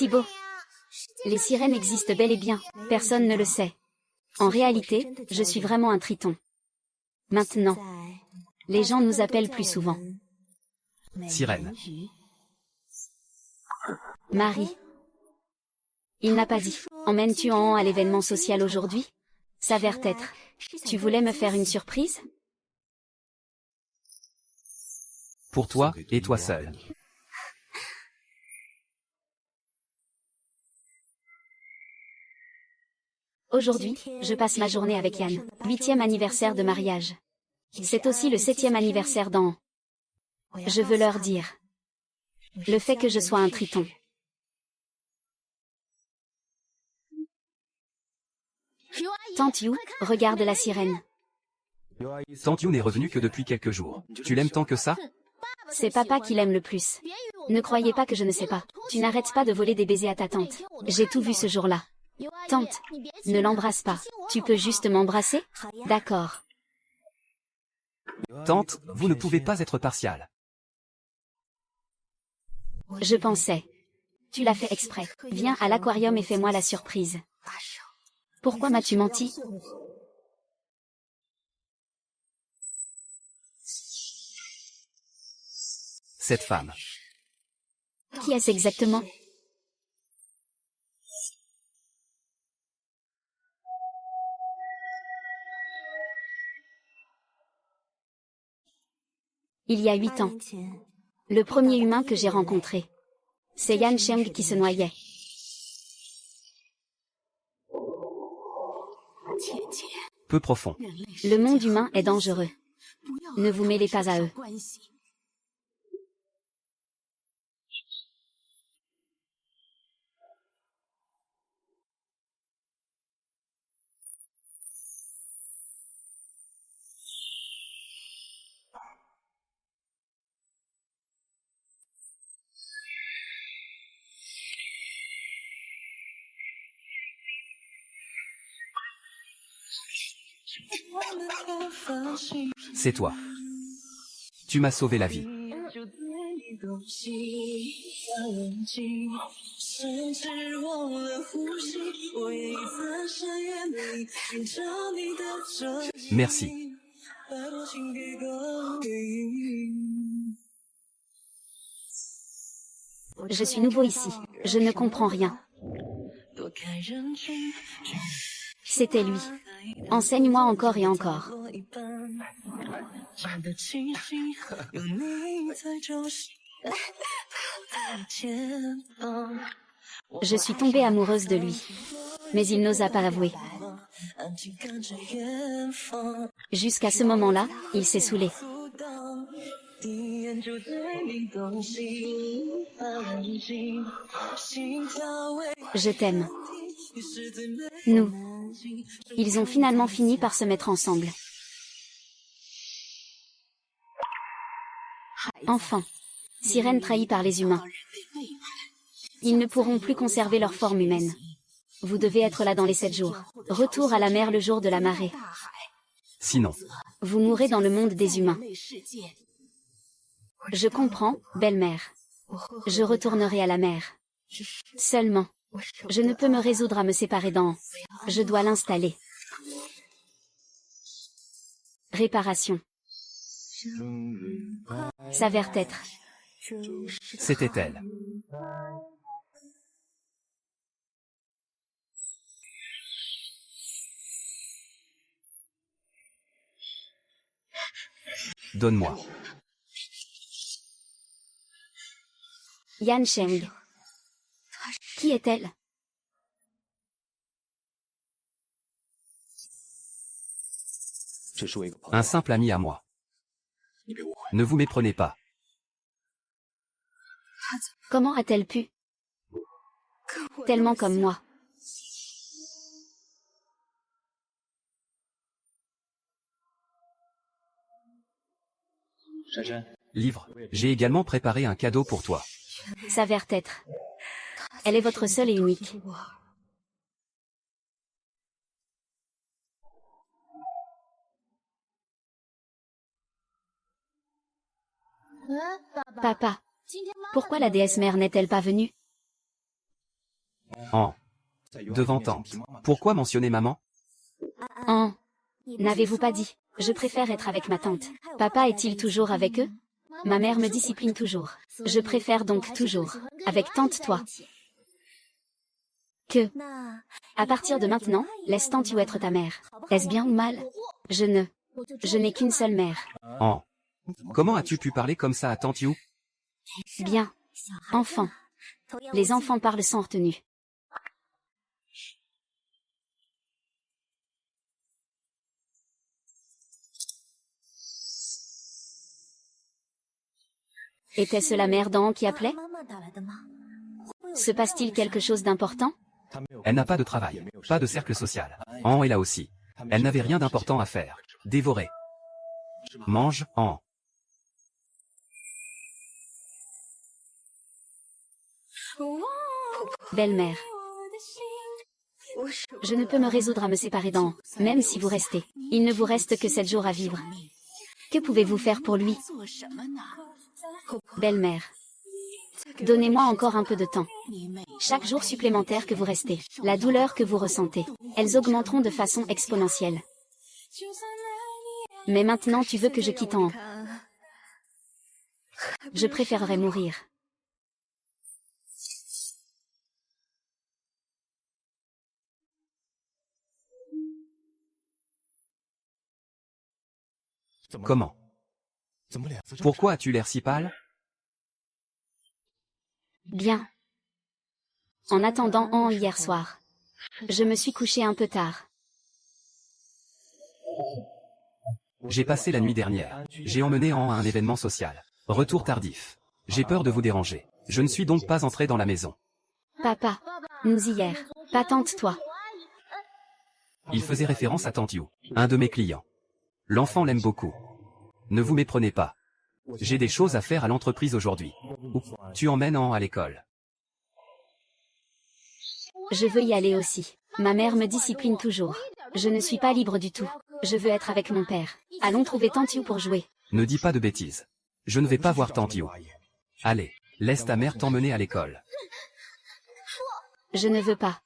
si beau. Les sirènes existent bel et bien, personne ne le sait. En réalité, je suis vraiment un triton. Maintenant, les gens nous appellent plus souvent Sirène. Marie. Il n'a pas dit. Emmènes-tu en à l'événement social aujourd'hui? S'avère être. Tu voulais me faire une surprise? Pour toi, et toi seul. Aujourd'hui, je passe ma journée avec Yann. 8e anniversaire de mariage. C'est aussi le 7e anniversaire d'An. Je veux leur dire le fait que je sois un triton. Tante You, regarde la sirène. Tante You n'est revenue que depuis quelques jours. Tu l'aimes tant que ça? C'est papa qui l'aime le plus. Ne croyez pas que je ne sais pas. Tu n'arrêtes pas de voler des baisers à ta tante. J'ai tout vu ce jour-là. Tante, ne l'embrasse pas. Tu peux juste m'embrasser? D'accord. Tante, vous ne pouvez pas être partiale. Je pensais. Tu l'as fait exprès. Viens à l'aquarium et fais-moi la surprise. Pourquoi m'as-tu menti? Cette femme. Qui est-ce exactement? Il y a 8 ans. Le premier humain que j'ai rencontré. C'est Yan Cheng qui se noyait. Peu profond. Le monde humain est dangereux. Ne vous mêlez pas à eux. C'est toi. Tu m'as sauvé la vie. Merci. Je suis nouveau ici. Je ne comprends rien. C'était lui. Enseigne-moi encore et encore. Je suis tombée amoureuse de lui. Mais il n'osa pas avouer. Jusqu'à ce moment-là, il s'est saoulé. Je t'aime. Nous. Ils ont finalement fini par se mettre ensemble. Enfin. Sirène trahie par les humains. Ils ne pourront plus conserver leur forme humaine. Vous devez être là dans les 7 jours. Retour à la mer le jour de la marée. Sinon. Vous mourrez dans le monde des humains. Je comprends, belle-mère. Je retournerai à la mer. Seulement. Je ne peux me résoudre à me séparer d'An. Je dois l'installer. Réparation. S'avère être. C'était elle. Donne-moi. Yan Cheng. Qui est-elle? Un simple ami à moi. Ne vous méprenez pas. Comment a-t-elle pu? Tellement comme moi. Livre. J'ai également préparé un cadeau pour toi. S'avère être. Elle est votre seule et unique. Papa. Pourquoi la déesse mère n'est-elle pas venue? En. Devant tante. Pourquoi mentionner maman? En. N'avez-vous pas dit? Je préfère être avec ma tante. Papa est-il toujours avec eux? Ma mère me discipline toujours. Je préfère donc toujours. Avec tante toi. Que. À partir de maintenant, laisse tante You être ta mère. Est-ce bien ou mal? Je n'ai qu'une seule mère. En. Comment as-tu pu parler comme ça à tante You? Bien. Enfant. Les enfants parlent sans retenue. Était-ce la mère d'An qui appelait? Se passe-t-il quelque chose d'important? Elle n'a pas de travail, pas de cercle social. En est là aussi. Elle n'avait rien d'important à faire. Dévorer. Mange, en. Belle-mère. Je ne peux me résoudre à me séparer d'An, même si vous restez. Il ne vous reste que 7 jours à vivre. Que pouvez-vous faire pour lui? Belle-mère. Donnez-moi encore un peu de temps. Chaque jour supplémentaire que vous restez, la douleur que vous ressentez, elles augmenteront de façon exponentielle. Mais maintenant tu veux que je quitte An. Je préférerais mourir. Comment? Pourquoi as-tu l'air si pâle? Bien. En attendant An hier soir, je me suis couché un peu tard. J'ai passé la nuit dernière. J'ai emmené An à un événement social. Retour tardif. J'ai peur de vous déranger. Je ne suis donc pas entré dans la maison. Papa, nous hier, pas tante toi. Il faisait référence à tante You, un de mes clients. L'enfant l'aime beaucoup. Ne vous méprenez pas. J'ai des choses à faire à l'entreprise aujourd'hui. Tu emmènes An à l'école. Je veux y aller aussi. Ma mère me discipline toujours. Je ne suis pas libre du tout. Je veux être avec mon père. Allons trouver tante You pour jouer. Ne dis pas de bêtises. Je ne vais pas voir tante You. Allez, laisse ta mère t'emmener à l'école. Je ne veux pas.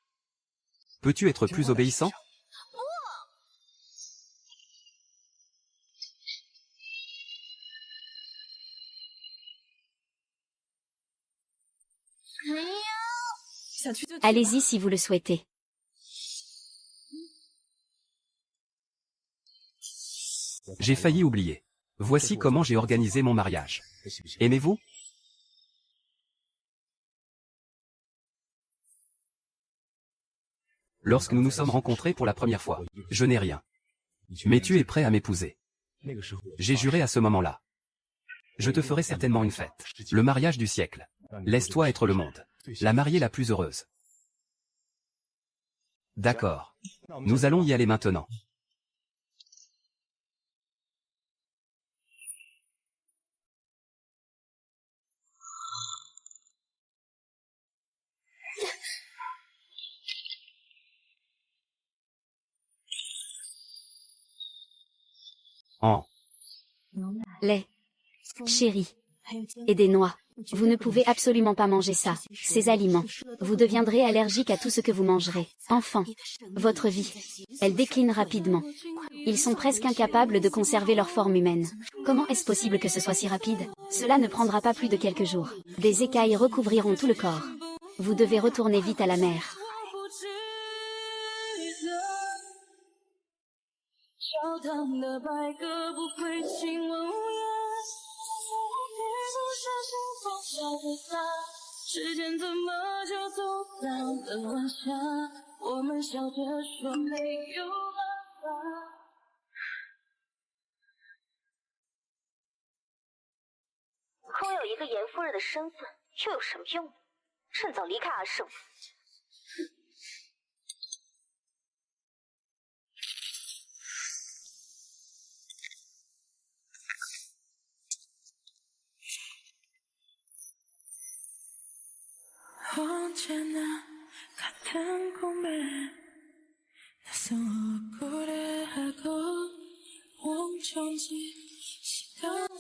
Peux-tu être plus obéissant? Allez-y si vous le souhaitez. J'ai failli oublier. Voici comment j'ai organisé mon mariage. Aimez-vous? Lorsque nous nous sommes rencontrés pour la première fois, je n'ai rien. Mais tu es prêt à m'épouser. J'ai juré à ce moment-là. Je te ferai certainement une fête. Le mariage du siècle. Laisse-toi être le monde. La mariée la plus heureuse. D'accord. Nous allons y aller maintenant. En. Lait. Chérie. Et des noix. Vous ne pouvez absolument pas manger ça, ces aliments. Vous deviendrez allergique à tout ce que vous mangerez. Enfant. Votre vie. Elle décline rapidement. Ils sont presque incapables de conserver leur forme humaine. Comment est-ce possible que ce soit si rapide? Cela ne prendra pas plus de quelques jours. Des écailles recouvriront tout le corps. Vous devez retourner vite à la mer.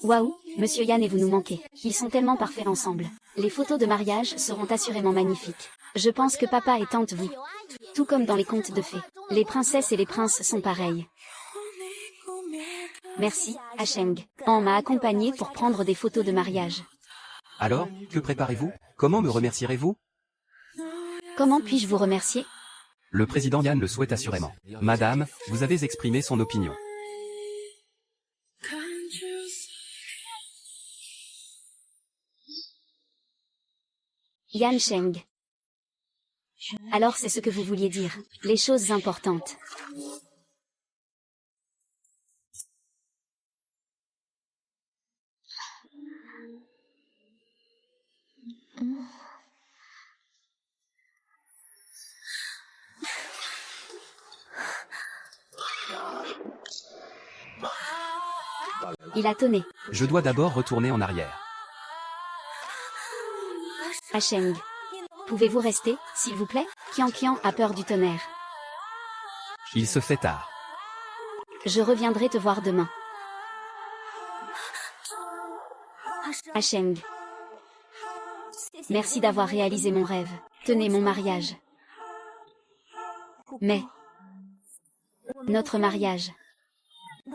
Waouh, Monsieur Yann et vous nous manquez. Ils sont tellement parfaits ensemble. Les photos de mariage seront assurément magnifiques. Je pense que papa et tante vous. Tout comme dans les contes de fées. Les princesses et les princes sont pareils. Merci, Hacheng. On m'a accompagné pour prendre des photos de mariage. Alors, que préparez-vous? Comment me remercierez-vous? Comment puis-je vous remercier? Le président Yan le souhaite assurément. Madame, vous avez exprimé son opinion. Yan Sheng. Alors c'est ce que vous vouliez dire. Les choses importantes. Il a tonné. Je dois d'abord retourner en arrière. Hacheng. Pouvez-vous rester, s'il vous plaît? Qian a peur du tonnerre. Il se fait tard. Je reviendrai te voir demain. Hacheng. Merci d'avoir réalisé mon rêve. Tenez mon mariage. Mais... notre mariage.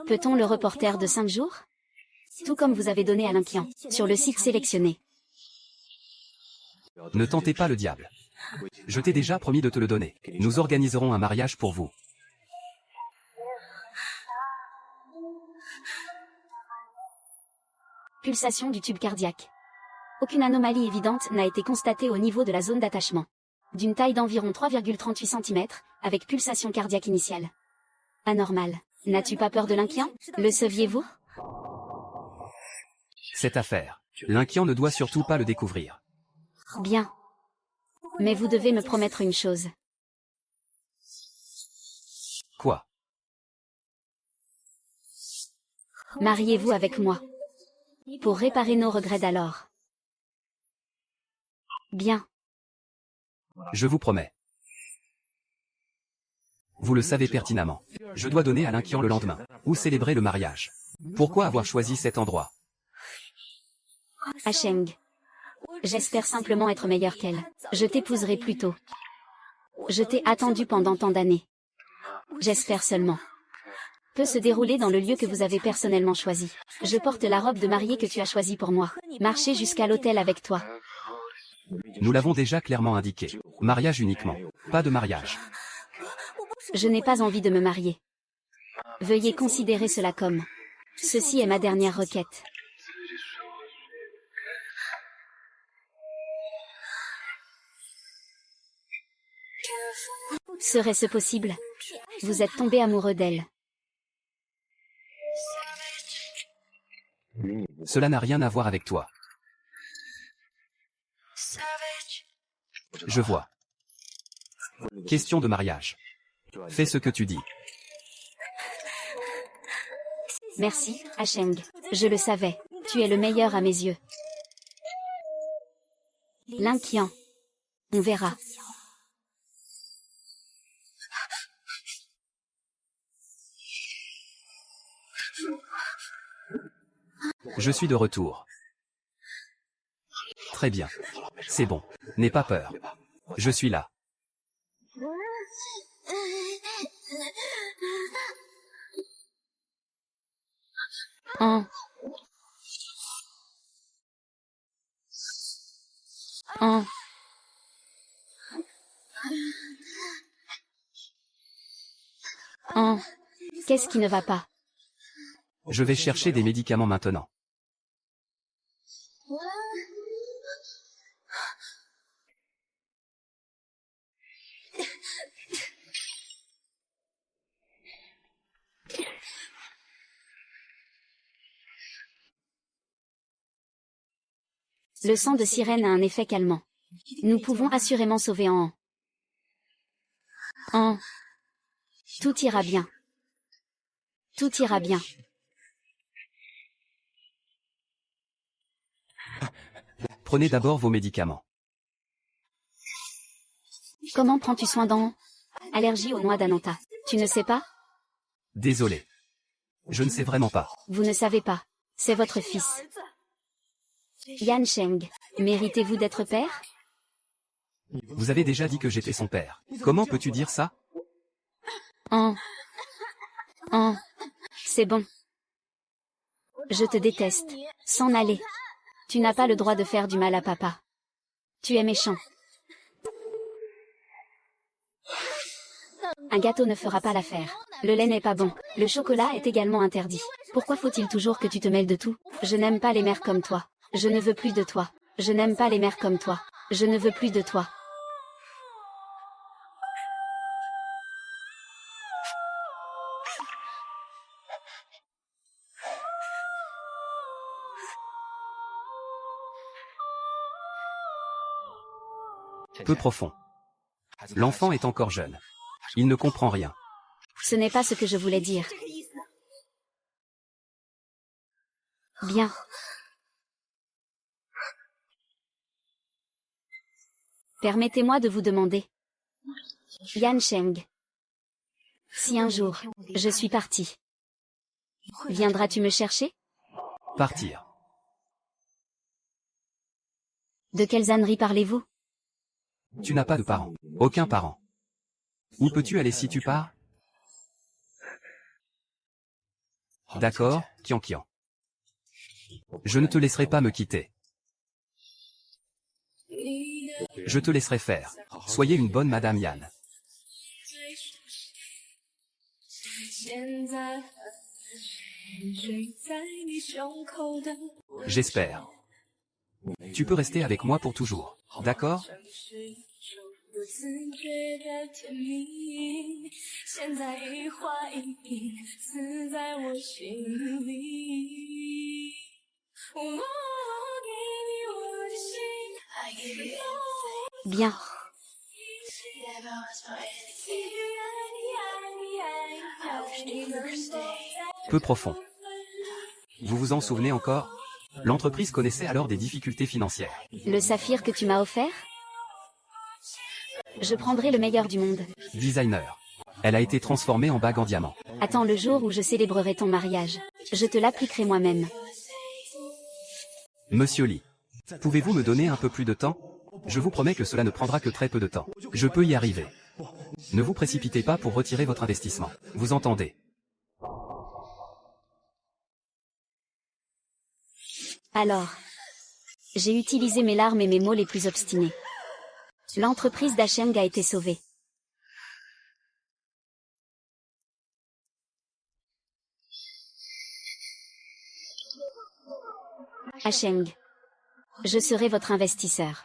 Peut-on le reporter de 5 jours? Tout comme vous avez donné à l'Inquian, sur le site sélectionné. Ne tentez pas le diable. Je t'ai déjà promis de te le donner. Nous organiserons un mariage pour vous. Pulsation du tube cardiaque. Aucune anomalie évidente n'a été constatée au niveau de la zone d'attachement. D'une taille d'environ 3,38 cm, avec pulsation cardiaque initiale. Anormal. N'as-tu pas peur de l'Inquian? Le saviez-vous? Cette affaire. L'Inquian ne doit surtout pas le découvrir. Bien. Mais vous devez me promettre une chose. Quoi? Mariez-vous avec moi. Pour réparer nos regrets d'alors. Bien. Je vous promets. Vous le savez pertinemment. Je dois donner à l'Inquian le lendemain. Ou célébrer le mariage. Pourquoi avoir choisi cet endroit? Hacheng. J'espère simplement être meilleure qu'elle. Je t'épouserai plus tôt. Je t'ai attendu pendant tant d'années. J'espère seulement. Peut se dérouler dans le lieu que vous avez personnellement choisi. Je porte la robe de mariée que tu as choisie pour moi. Marcher jusqu'à l'hôtel avec toi. Nous l'avons déjà clairement indiqué. Mariage uniquement. Pas de mariage. Je n'ai pas envie de me marier. Veuillez considérer cela comme... ceci est ma dernière requête. Serait-ce possible? Vous êtes tombé amoureux d'elle. Cela n'a rien à voir avec toi. Je vois. Question de mariage. Fais ce que tu dis. Merci, Hacheng. Je le savais. Tu es le meilleur à mes yeux. L'Inquian. On verra. Je suis de retour. Très bien. C'est bon. N'aie pas peur. Je suis là. En. Qu'est-ce qui ne va pas? Je vais chercher des médicaments maintenant. Le sang de sirène a un effet calmant. Nous pouvons assurément sauver En. Tout ira bien. Tout ira bien. Prenez d'abord vos médicaments. Comment prends-tu soin d'An? Allergie aux noix d'Ananta. Tu ne sais pas? Désolé. Je ne sais vraiment pas. Vous ne savez pas. C'est votre fils. Yan Sheng. Méritez-vous d'être père? Vous avez déjà dit que j'étais son père. Comment peux-tu dire ça? Oh. Oh. C'est bon. Je te déteste. S'en aller. Tu n'as pas le droit de faire du mal à papa. Tu es méchant. Un gâteau ne fera pas l'affaire. Le lait n'est pas bon. Le chocolat est également interdit. Pourquoi faut-il toujours que tu te mêles de tout? Je n'aime pas les mères comme toi. Je ne veux plus de toi. Je n'aime pas les mères comme toi. Je ne veux plus de toi. Peu profond. L'enfant est encore jeune. Il ne comprend rien. Ce n'est pas ce que je voulais dire. Bien. Permettez-moi de vous demander. Yan Sheng. Si un jour, je suis partie, viendras-tu me chercher? Partir. De quelles âneries parlez-vous? Tu n'as pas de parents. Aucun parent. Où peux-tu aller si tu pars? D'accord, Kian. Je ne te laisserai pas me quitter. Je te laisserai faire. Soyez une bonne Madame Yan. J'espère. Tu peux rester avec moi pour toujours. D'accord? Bien. Peu profond. Vous vous en souvenez encore? L'entreprise connaissait alors des difficultés financières. Le saphir que tu m'as offert? Je prendrai le meilleur du monde. Designer. Elle a été transformée en bague en diamant. Attends le jour où je célébrerai ton mariage. Je te l'appliquerai moi-même. Monsieur Lee. Pouvez-vous me donner un peu plus de temps? Je vous promets que cela ne prendra que très peu de temps. Je peux y arriver. Ne vous précipitez pas pour retirer votre investissement. Vous entendez? Alors, j'ai utilisé mes larmes et mes mots les plus obstinés. L'entreprise d'Asheng a été sauvée. Asheng. Je serai votre investisseur.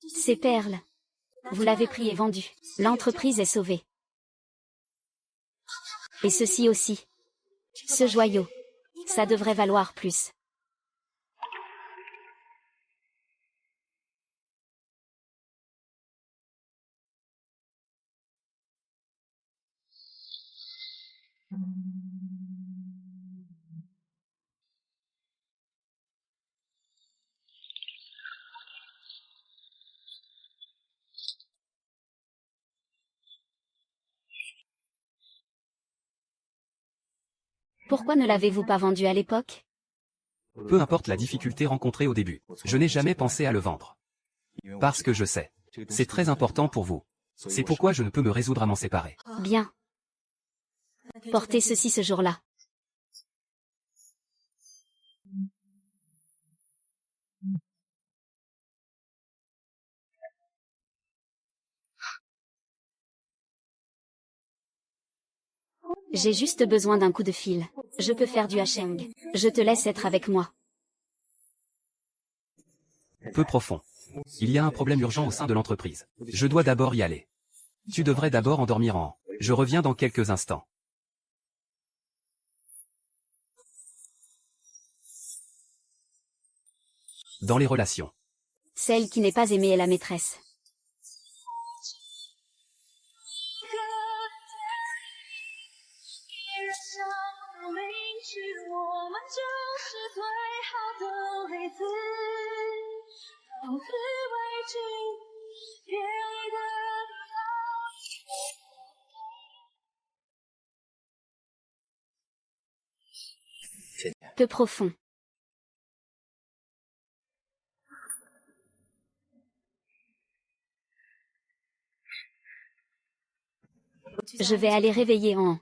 Ces perles. Vous l'avez pris et vendu. L'entreprise est sauvée. Et ceci aussi. Ce joyau. Ça devrait valoir plus. Pourquoi ne l'avez-vous pas vendu à l'époque? Peu importe la difficulté rencontrée au début. Je n'ai jamais pensé à le vendre. Parce que je sais. C'est très important pour vous. C'est pourquoi je ne peux me résoudre à m'en séparer. Bien. Portez ceci ce jour-là. J'ai juste besoin d'un coup de fil. Je peux faire du hasheng. Je te laisse être avec moi. Peu profond. Il y a un problème urgent au sein de l'entreprise. Je dois d'abord y aller. Tu devrais d'abord endormir en... Je reviens dans quelques instants. Dans les relations. Celle qui n'est pas aimée est la maîtresse. Peu profond. Je vais aller réveiller en...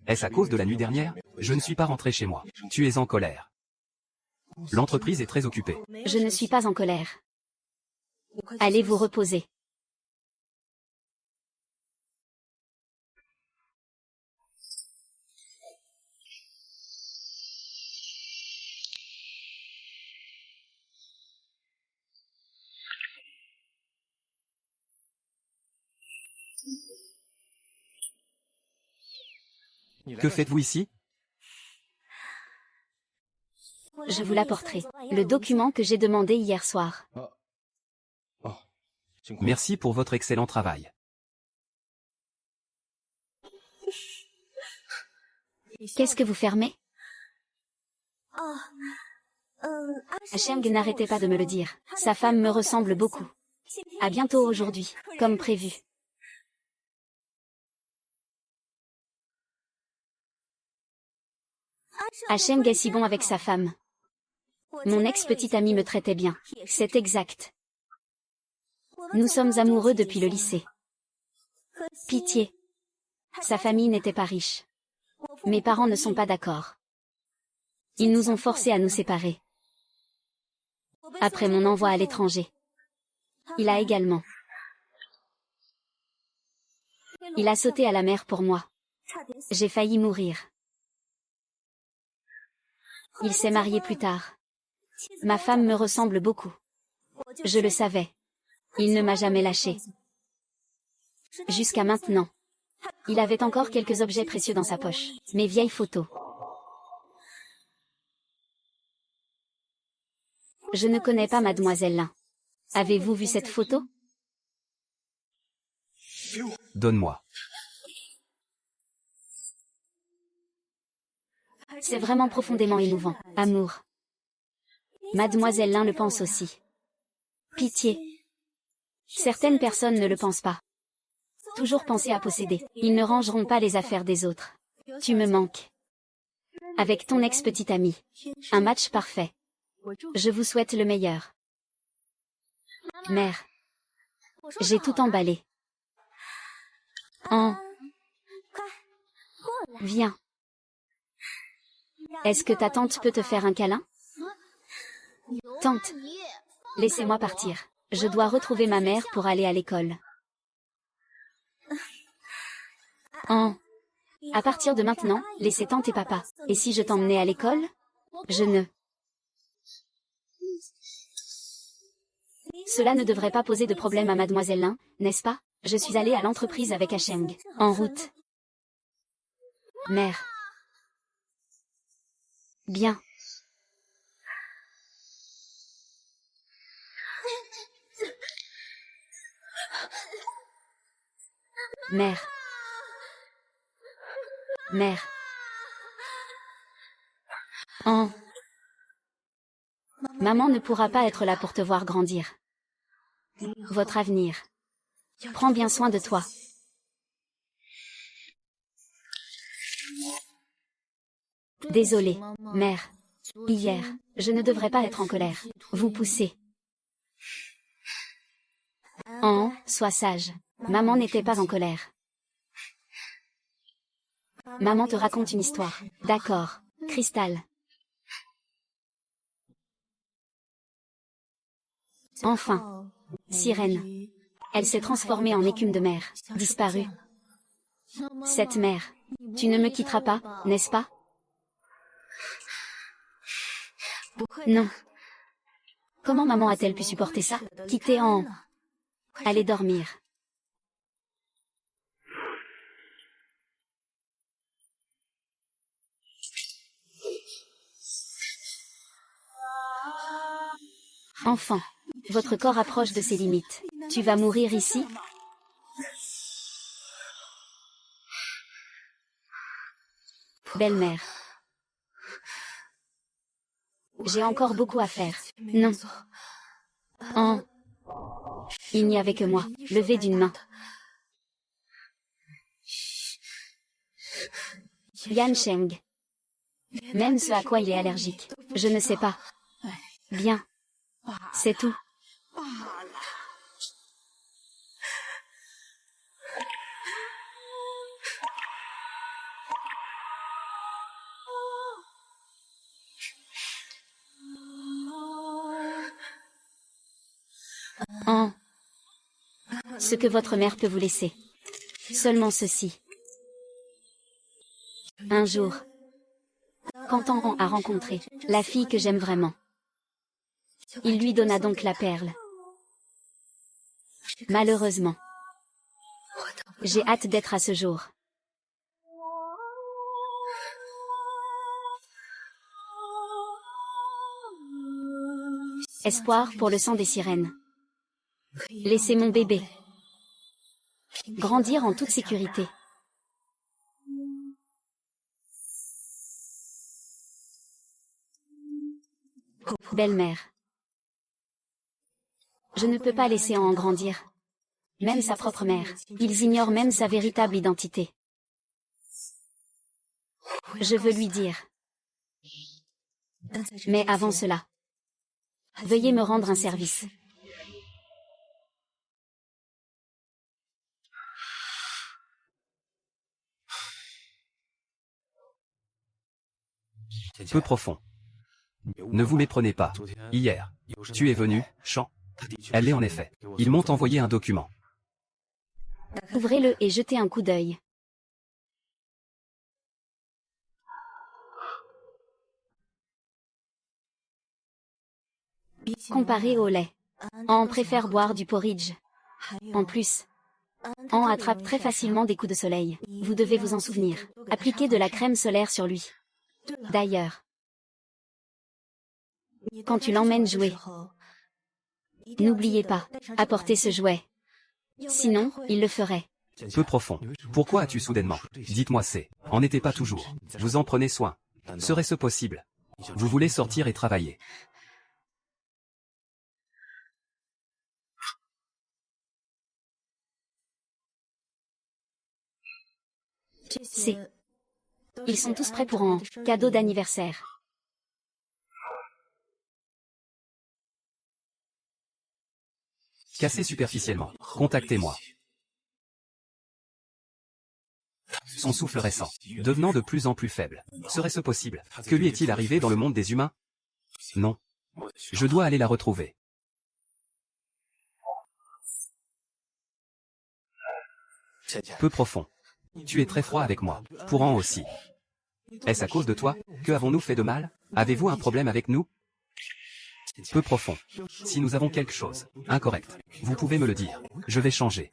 Est-ce à cause de la nuit dernière? Je ne suis pas rentré chez moi. Tu es en colère. L'entreprise est très occupée. Je ne suis pas en colère. Allez vous reposer. Que faites-vous ici? Je vous l'apporterai. Le document que j'ai demandé hier soir. Merci pour votre excellent travail. Qu'est-ce que vous fermez? Hacheng n'arrêtait pas de me le dire. Sa femme me ressemble beaucoup. À bientôt aujourd'hui, comme prévu. Hacheng est si bon avec sa femme. Mon ex-petite amie me traitait bien. C'est exact. Nous sommes amoureux depuis le lycée. Pitié. Sa famille n'était pas riche. Mes parents ne sont pas d'accord. Ils nous ont forcés à nous séparer. Après mon envoi à l'étranger. Il a également. Il a sauté à la mer pour moi. J'ai failli mourir. Il s'est marié plus tard. Ma femme me ressemble beaucoup. Je le savais. Il ne m'a jamais lâché. Jusqu'à maintenant. Il avait encore quelques objets précieux dans sa poche. Mes vieilles photos. Je ne connais pas Mademoiselle Lin. Avez-vous vu cette photo? Donne-moi. C'est vraiment profondément émouvant. Amour. Mademoiselle Lin le pense aussi. Pitié. Certaines personnes ne le pensent pas. Toujours penser à posséder. Ils ne rangeront pas les affaires des autres. Tu me manques. Avec ton ex-petite amie. Un match parfait. Je vous souhaite le meilleur. Mère. J'ai tout emballé. Viens. Est-ce que ta tante peut te faire un câlin? Tante. Laissez-moi partir. Je dois retrouver ma mère pour aller à l'école. À partir de maintenant, laissez tante et papa. Et si je t'emmenais à l'école? Je ne. Cela ne devrait pas poser de problème à Mademoiselle Lin, n'est-ce pas? Je suis allée à l'entreprise avec Hacheng. En route. Mère. Bien. Mère. Mère. Maman ne pourra pas être là pour te voir grandir. Votre avenir. Prends bien soin de toi. Désolée, mère. Hier, je ne devrais pas être en colère. Vous poussez. Sois sage. Maman n'était pas en colère. Maman te raconte une histoire. D'accord, Cristal. Enfin. Sirène. Elle s'est transformée en écume de mer, disparue. Cette mère. Tu ne me quitteras pas, n'est-ce pas? Non. Comment maman a-t-elle pu supporter ça? Quitter Allez dormir. Enfant. Votre corps approche de ses limites. Tu vas mourir ici? Belle-mère. J'ai encore beaucoup à faire. Non. Il n'y avait que moi. Levé d'une main. Yan Sheng. Même ce à quoi il est allergique. Je ne sais pas. Bien. C'est tout. Ce que votre mère peut vous laisser. Seulement ceci. Un jour, quand An a rencontré la fille que j'aime vraiment, il lui donna donc la perle. Malheureusement, j'ai hâte d'être à ce jour. Espoir pour le sang des sirènes. Laissez mon bébé grandir en toute sécurité. Belle-mère. Je ne peux pas laisser en grandir. Même sa propre mère. Ils ignorent même sa véritable identité. Je veux lui dire. Mais avant cela, veuillez me rendre un service. Peu profond. Ne vous méprenez pas. Hier, tu es venu, Chan. Elle l'est en effet. Ils m'ont envoyé un document. Ouvrez-le et jetez un coup d'œil. Comparé au lait, An préfère boire du porridge. En plus, An attrape très facilement des coups de soleil. Vous devez vous en souvenir. Appliquez de la crème solaire sur lui. D'ailleurs, quand tu l'emmènes jouer, n'oubliez pas, apporter ce jouet. Sinon, il le ferait. Peu profond. Pourquoi as-tu soudainement? Dites-moi en était pas toujours. Vous en prenez soin. Serait-ce possible? Vous voulez sortir et travailler. Ils sont tous prêts pour un cadeau d'anniversaire. Cassez superficiellement. Contactez-moi. Son souffle récent, devenant de plus en plus faible. Serait-ce possible? Que lui est-il arrivé dans le monde des humains? Non. Je dois aller la retrouver. Peu profond. Tu es très froid avec moi. Pour An aussi. Est-ce à cause de toi? Que avons-nous fait de mal? Avez-vous un problème avec nous? Peu profond. Si nous avons quelque chose incorrect, vous pouvez me le dire. Je vais changer.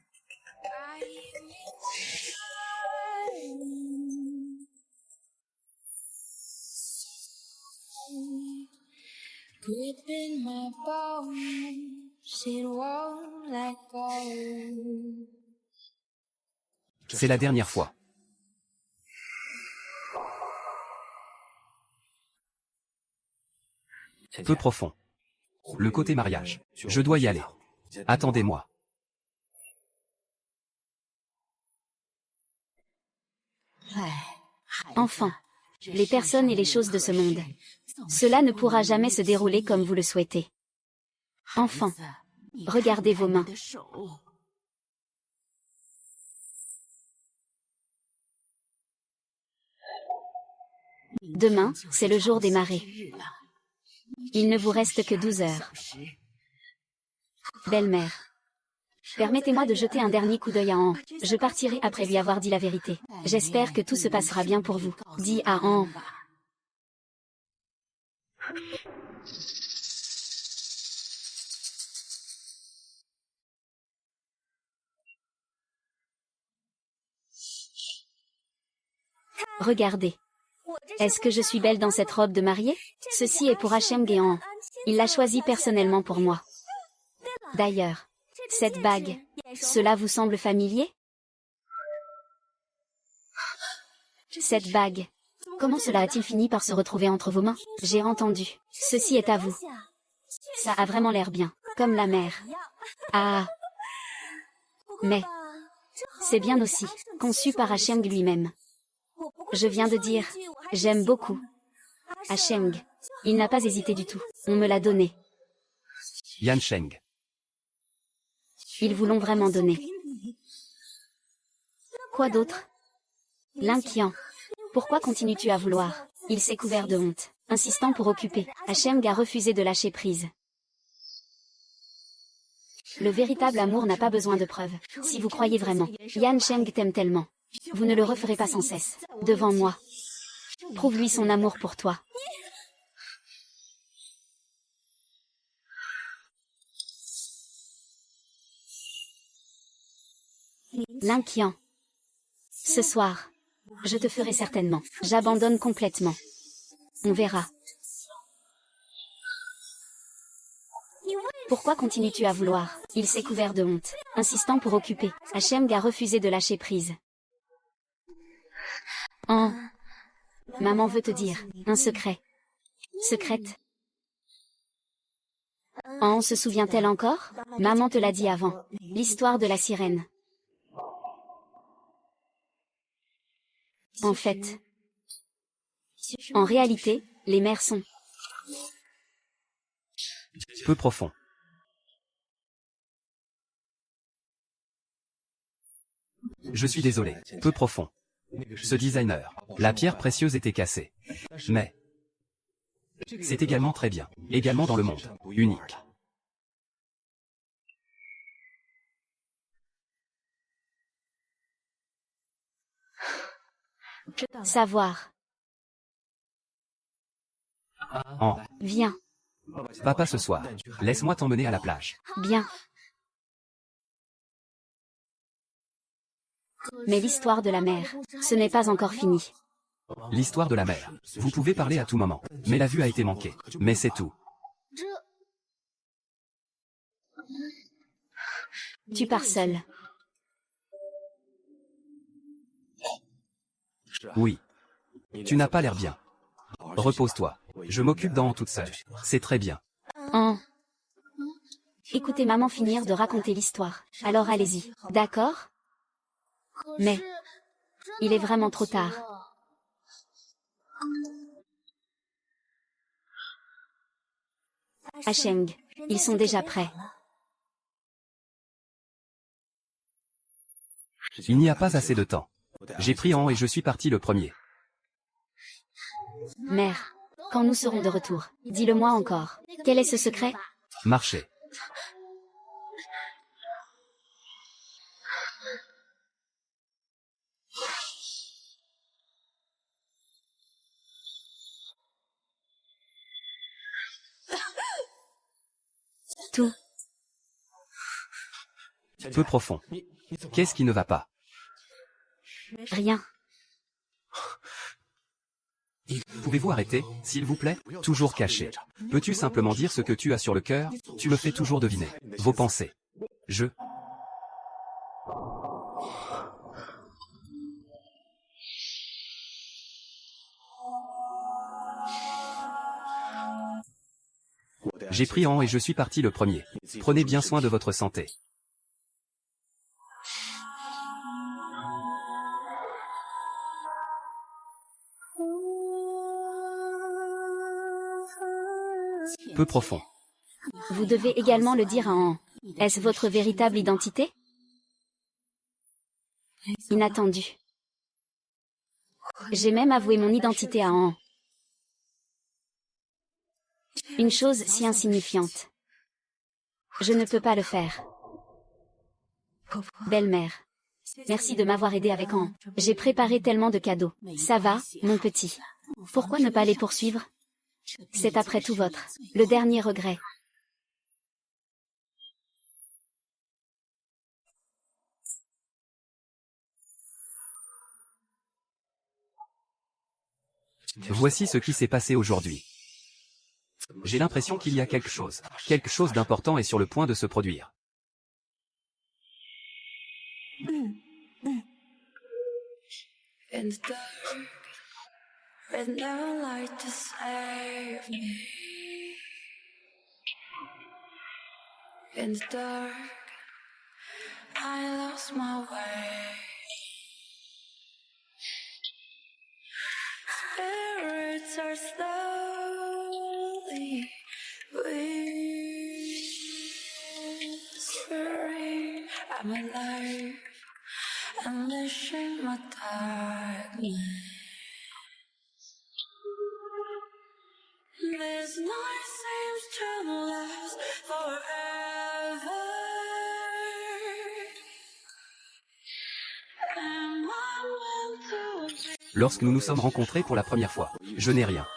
C'est la dernière fois. Peu profond. Le côté mariage. Je dois y aller. Attendez-moi. Enfin, les personnes et les choses de ce monde. Cela ne pourra jamais se dérouler comme vous le souhaitez. Enfant, regardez vos mains. Demain, c'est le jour des marées. Il ne vous reste que 12 heures. Belle-mère, permettez-moi de jeter un dernier coup d'œil à An. Je partirai après lui avoir dit la vérité. J'espère que tout se passera bien pour vous. Dis à An. Regardez. Est-ce que je suis belle dans cette robe de mariée? Ceci est pour Hachem Géant. Il l'a choisi personnellement pour moi. D'ailleurs, cette bague, cela vous semble familier? Cette bague, comment cela a-t-il fini par se retrouver entre vos mains? J'ai entendu. Ceci est à vous. Ça a vraiment l'air bien, comme la mer. Ah. Mais, c'est bien aussi, conçu par Hachem lui-même. Je viens de dire, j'aime beaucoup. Hachem, il n'a pas hésité du tout, on me l'a donné. Yan Sheng. Ils vous l'ont vraiment donné. Quoi d'autre? L'inquiant. Pourquoi continues-tu à vouloir? Il s'est couvert de honte, insistant pour occuper. Hachem a refusé de lâcher prise. Le véritable amour n'a pas besoin de preuves. Si vous croyez vraiment, Yan Sheng t'aime tellement. Vous ne le referez pas sans cesse. Devant moi. Prouve-lui son amour pour toi. L'inquiant. Ce soir. Je te ferai certainement. J'abandonne complètement. On verra. Pourquoi continues-tu à vouloir? Il s'est couvert de honte, insistant pour occuper. Hacheng a refusé de lâcher prise. Oh. Maman veut te dire un secret. Secrète. Oh, se souvient-elle encore? Maman te l'a dit avant. L'histoire de la sirène. En fait. En réalité, les mers sont peu profond. Je suis désolé, peu profond. Ce designer, la pierre précieuse était cassée. Mais c'est également très bien, également dans le monde, unique. savoir. En Viens. papa ce soir, laisse-moi t'emmener à la plage. Bien. Mais l'histoire de la mer, ce n'est pas encore fini. L'histoire de la mer. Vous pouvez parler à tout moment, mais la vue a été manquée. Mais c'est tout. Tu pars seul. Oui. Tu n'as pas l'air bien. Repose-toi. Je m'occupe d'en toute seule. C'est très bien. Oh. Écoutez maman finir de raconter l'histoire. Alors allez-y. D'accord? Mais il est vraiment trop tard. Hacheng, ils sont déjà prêts. Il n'y a pas assez de temps. J'ai pris en et je suis parti le premier. Mère, quand nous serons de retour, dis-le-moi encore. Quel est ce secret? Marcher. Tout. Peu profond. Qu'est-ce qui ne va pas? Rien. Pouvez-vous arrêter, s'il vous plaît? Toujours caché. Peux-tu simplement dire ce que tu as sur le cœur? Tu me fais toujours deviner vos pensées. J'ai pris en et je suis parti le premier. Prenez bien soin de votre santé. Peu profond. Vous devez également le dire à An. Est-ce votre véritable identité? Inattendu. J'ai même avoué mon identité à An. Une chose si insignifiante. Je ne peux pas le faire. Belle-mère. Merci de m'avoir aidé avec An. J'ai préparé tellement de cadeaux. Ça va, mon petit? Pourquoi ne pas les poursuivre? C'est après tout le dernier regret. Voici ce qui s'est passé aujourd'hui. J'ai l'impression qu'il y a quelque chose d'important est sur le point de se produire. In the dark, with no light to save me. In the dark, I lost my way. Spirits are slowly whispering. I'm alive, unleashing my darkness. This night seems to last forever. Lorsque nous nous sommes rencontrés pour la première fois, je n'ai rien.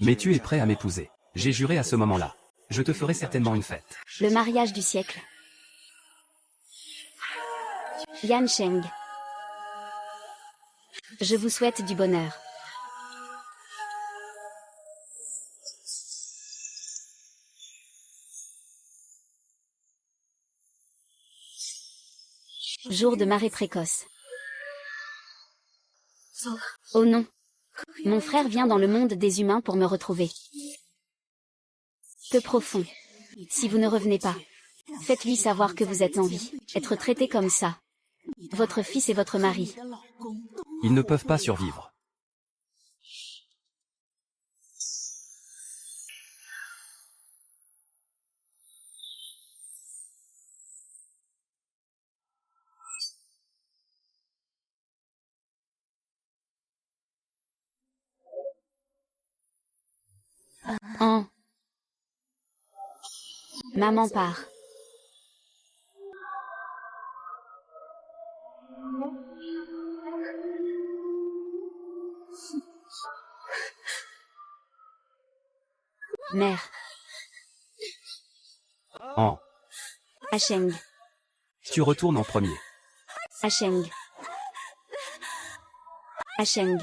Mais tu es prêt à m'épouser. J'ai juré à ce moment-là. Je te ferai certainement une fête. Le mariage du siècle. Yan Sheng. Je vous souhaite du bonheur. Jour de marée précoce. Oh non. Mon frère vient dans le monde des humains pour me retrouver. Peu profond. Si vous ne revenez pas, faites-lui savoir que vous êtes en vie. Être traité comme ça. Votre fils et votre mari. Ils ne peuvent pas survivre. Oh. Maman part. Mère. En. Asheng. Tu retournes en premier. Asheng. Asheng.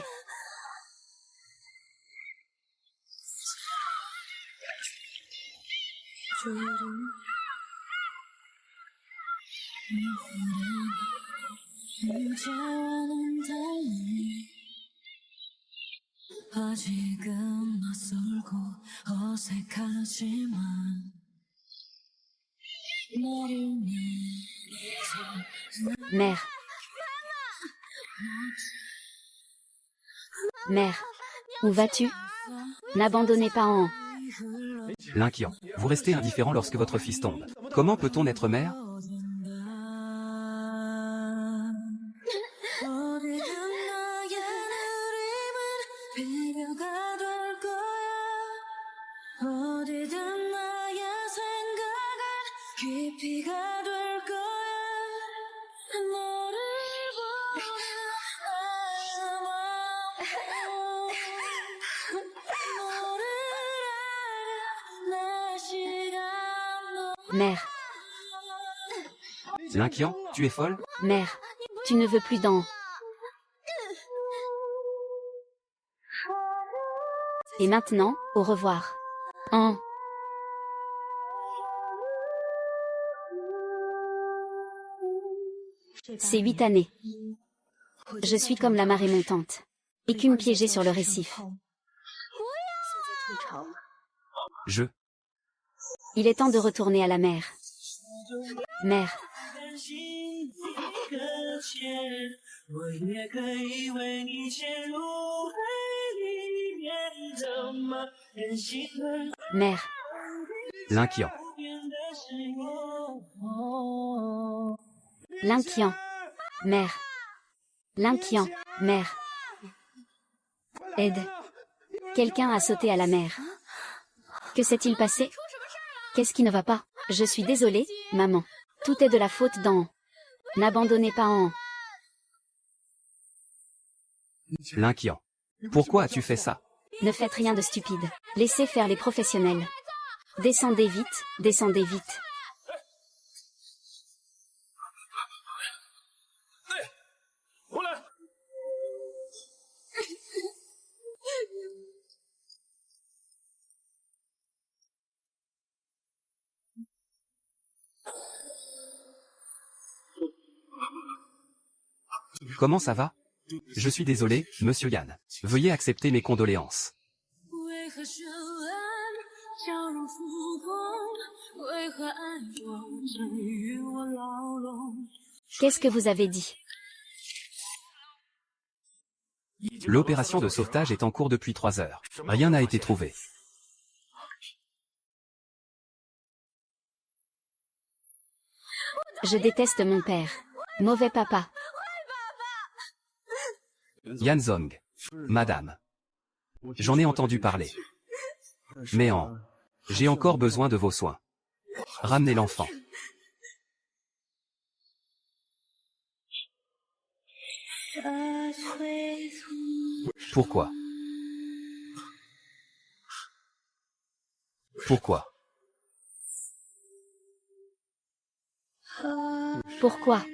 아직은 낯설고 어색하지만 나를 Mère. Mère. Où vas-tu? N'abandonnez pas en. L'inquiant. Vous restez indifférent lorsque votre fils tombe. Comment peut-on être mère? 어디든 나의 생각은 깊이가 될 거야. 너를 보는 너를 알아 내 시간. Mère. L'inquiant, tu es folle? Mère. Tu ne veux plus d'en. Et maintenant, au revoir. En. C'est 8 années. Je suis comme la marée montante. Écume piégée sur le récif. Il est temps de retourner à la mer. Mère. Mère. L'inquiant. L'inquiant. Mère. L'inquiant. Mère. Aide. Quelqu'un a sauté à la mer. Que s'est-il passé? Qu'est-ce qui ne va pas? Je suis désolée, maman. Tout est de la faute d'en. N'abandonnez pas en. L'inquiant. Pourquoi as-tu fait ça? Ne faites rien de stupide. Laissez faire les professionnels. Descendez vite, descendez vite. Comment ça va? Je suis désolé, monsieur Yan. Veuillez accepter mes condoléances. Qu'est-ce que vous avez dit? L'opération de sauvetage est en cours depuis 3 heures. Rien n'a été trouvé. Je déteste mon père. Mauvais papa. Yan Zong. Madame. J'en ai entendu parler. Mais j'ai encore besoin de vos soins. Ramenez l'enfant. As with Pourquoi? Pourquoi? Pourquoi?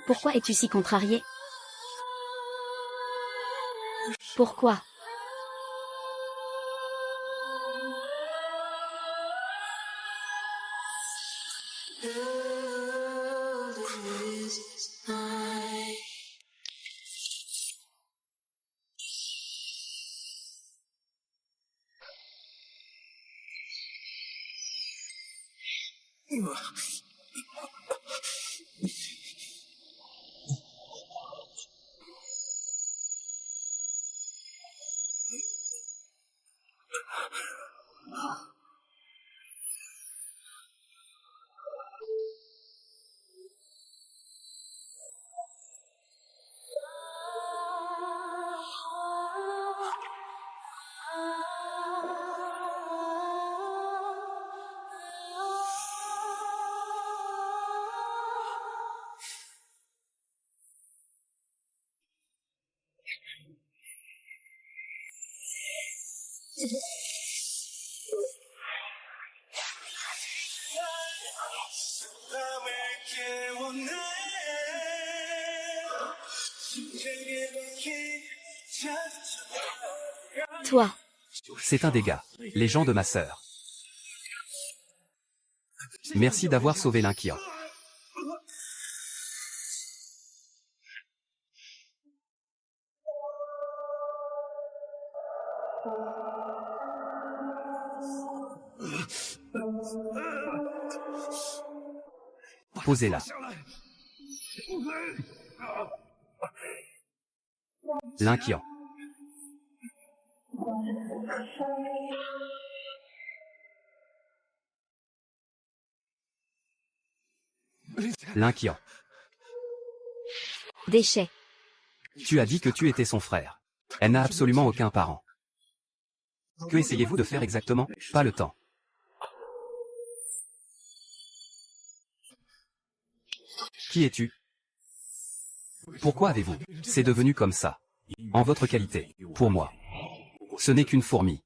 Pourquoi es-tu si contrarié? Pourquoi? Toi. C'est un dégât. Les gens de ma sœur. Merci d'avoir sauvé l'inquiant. Posez-la. L'inquiant. L'inquiant. Déchet. Tu as dit que tu étais son frère. Elle n'a absolument aucun parent. Que essayez-vous de faire exactement? Pas le temps. Qui es-tu? Pourquoi avez-vous? C'est devenu comme ça. En votre qualité, pour moi. Ce n'est qu'une fourmi.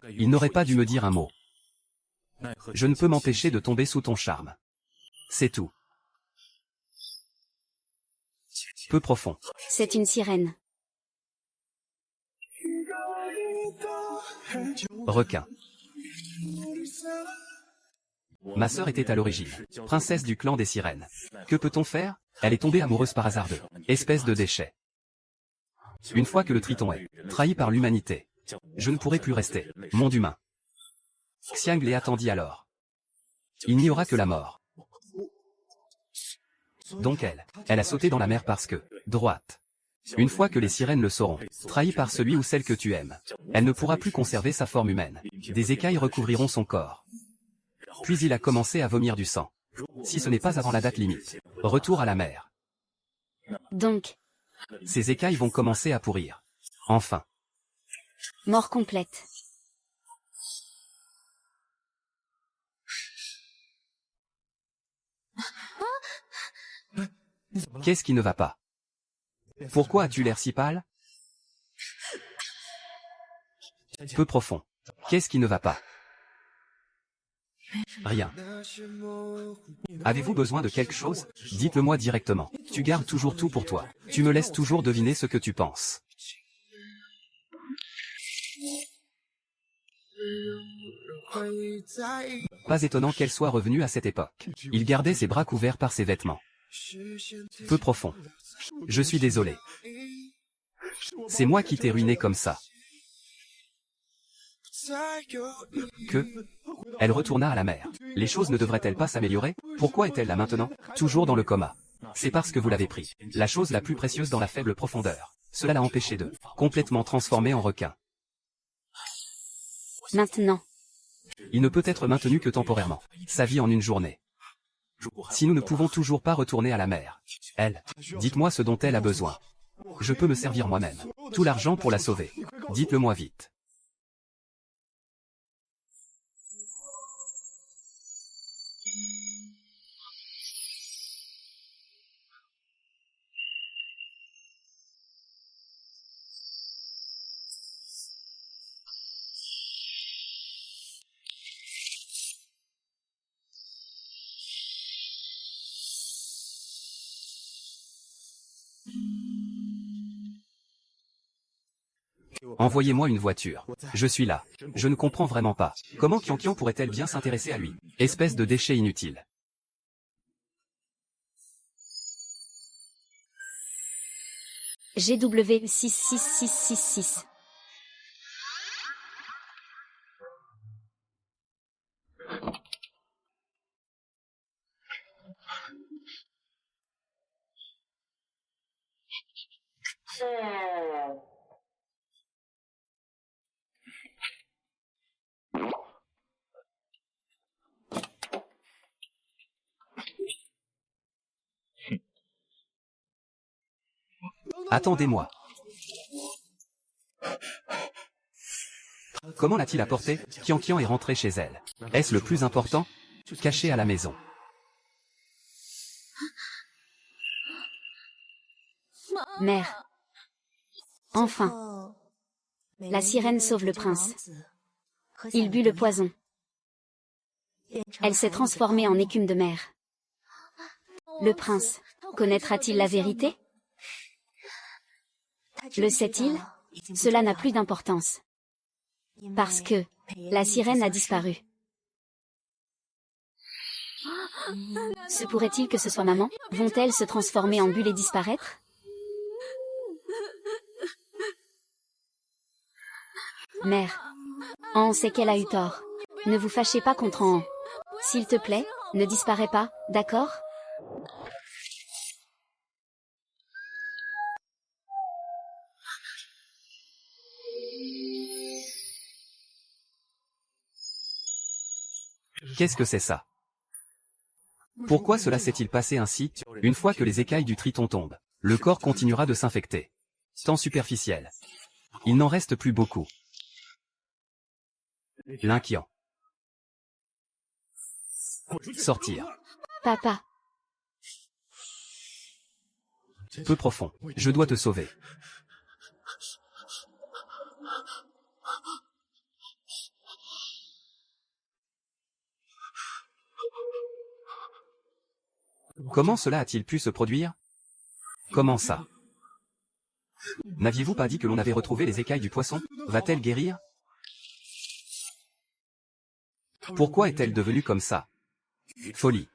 Il n'aurait pas dû me dire un mot. Je ne peux m'empêcher de tomber sous ton charme. C'est tout. Peu profond. C'est une sirène. Requin. Ma sœur était à l'origine princesse du clan des sirènes. Que peut-on faire? Elle est tombée amoureuse par hasard d'eux. Espèce de déchet. Une fois que le Triton est trahi par l'humanité, je ne pourrai plus rester monde humain. Xiang les attendit alors. Il n'y aura que la mort. Donc elle a sauté dans la mer parce que, droite. Une fois que les sirènes le sauront, trahi par celui ou celle que tu aimes, elle ne pourra plus conserver sa forme humaine. Des écailles recouvriront son corps. Puis il a commencé à vomir du sang. Si ce n'est pas avant la date limite, retour à la mer. Donc, Ces écailles vont commencer à pourrir. Enfin. mort complète. Qu'est-ce qui ne va pas? Pourquoi as-tu l'air si pâle? Peu profond. Qu'est-ce qui ne va pas? Rien. Avez-vous besoin de quelque chose? Dites-le-moi directement. Tu gardes toujours tout pour toi. Tu me laisses toujours deviner ce que tu penses. Pas étonnant qu'elle soit revenue à cette époque. Il gardait ses bras couverts par ses vêtements. Peu profond. Je suis désolé. C'est moi qui t'ai ruiné comme ça. Que? Elle retourna à la mer. Les choses ne devraient-elles pas s'améliorer? Pourquoi est-elle là maintenant? Toujours dans le coma. C'est parce que vous l'avez pris. La chose la plus précieuse dans la faible profondeur. Cela l'a empêché de complètement transformer en requin. Maintenant. Il ne peut être maintenu que temporairement. Sa vie en une journée. Si nous ne pouvons toujours pas retourner à la mer, elle, dites-moi ce dont elle a besoin. Je peux me servir moi-même. Tout l'argent pour la sauver. Dites-le-moi vite. Envoyez-moi une voiture. Je suis là. Je ne comprends vraiment pas. Comment Qianqian pourrait-elle bien s'intéresser à lui? Espèce de déchet inutile. GW 66666. Attendez-moi. Comment l'a-t-il apporté? Qianqian est rentré chez elle. Est-ce le plus important? Caché à la maison. Mère. Enfin. La sirène sauve le prince. Il but le poison. Elle s'est transformée en écume de mer. Le prince, connaîtra-t-il la vérité? Le sait-il? Cela n'a plus d'importance. Parce que la sirène a disparu. Se pourrait-il que ce soit maman? Vont-elles se transformer en bulle et disparaître? Mère. An sait qu'elle a eu tort. Ne vous fâchez pas contre An. S'il te plaît, ne disparais pas, d'accord? Qu'est-ce que c'est ça? Pourquoi cela s'est-il passé ainsi? Une fois que les écailles du triton tombent, le corps continuera de s'infecter. Temps superficiel. Il n'en reste plus beaucoup. L'inquiant. Sortir. Papa. Peu profond. Je dois te sauver. Comment cela a-t-il pu se produire? Comment ça? N'aviez-vous pas dit que l'on avait retrouvé les écailles du poisson? Va-t-elle guérir? Pourquoi est-elle devenue comme ça? Folie.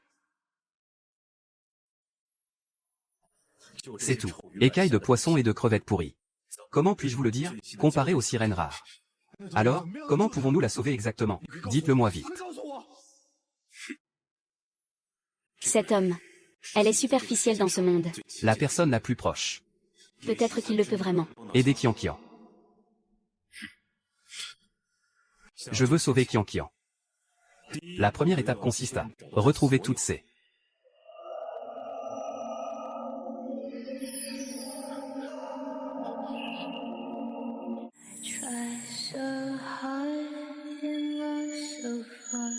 C'est tout. Écailles de poisson et de crevettes pourries. Comment puis-je vous le dire? Comparé aux sirènes rares. Alors, comment pouvons-nous la sauver exactement? Dites-le-moi vite. Cet homme. Elle est superficielle dans ce monde. La personne la plus proche. Peut-être qu'il le peut vraiment. Aidez Qianqian. Je veux sauver Qianqian. La première étape consiste à retrouver toutes ces... Try so hard and lost so far.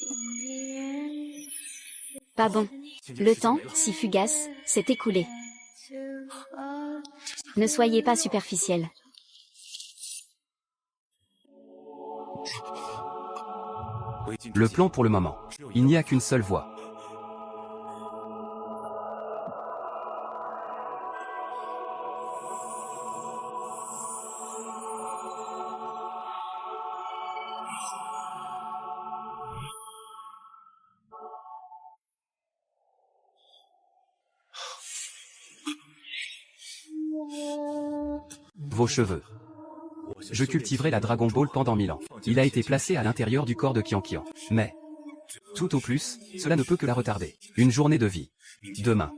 In the end, Pas bon. Le temps, si fugace, s'est écoulé. too far. Ne soyez pas superficiel. Le plan pour le moment. Il n'y a qu'une seule voie. Vos cheveux. Je cultiverai la Dragon Ball pendant 1000 ans. Il a été placé à l'intérieur du corps de Qianqian. Mais, tout au plus, cela ne peut que la retarder. Une journée de vie. Demain.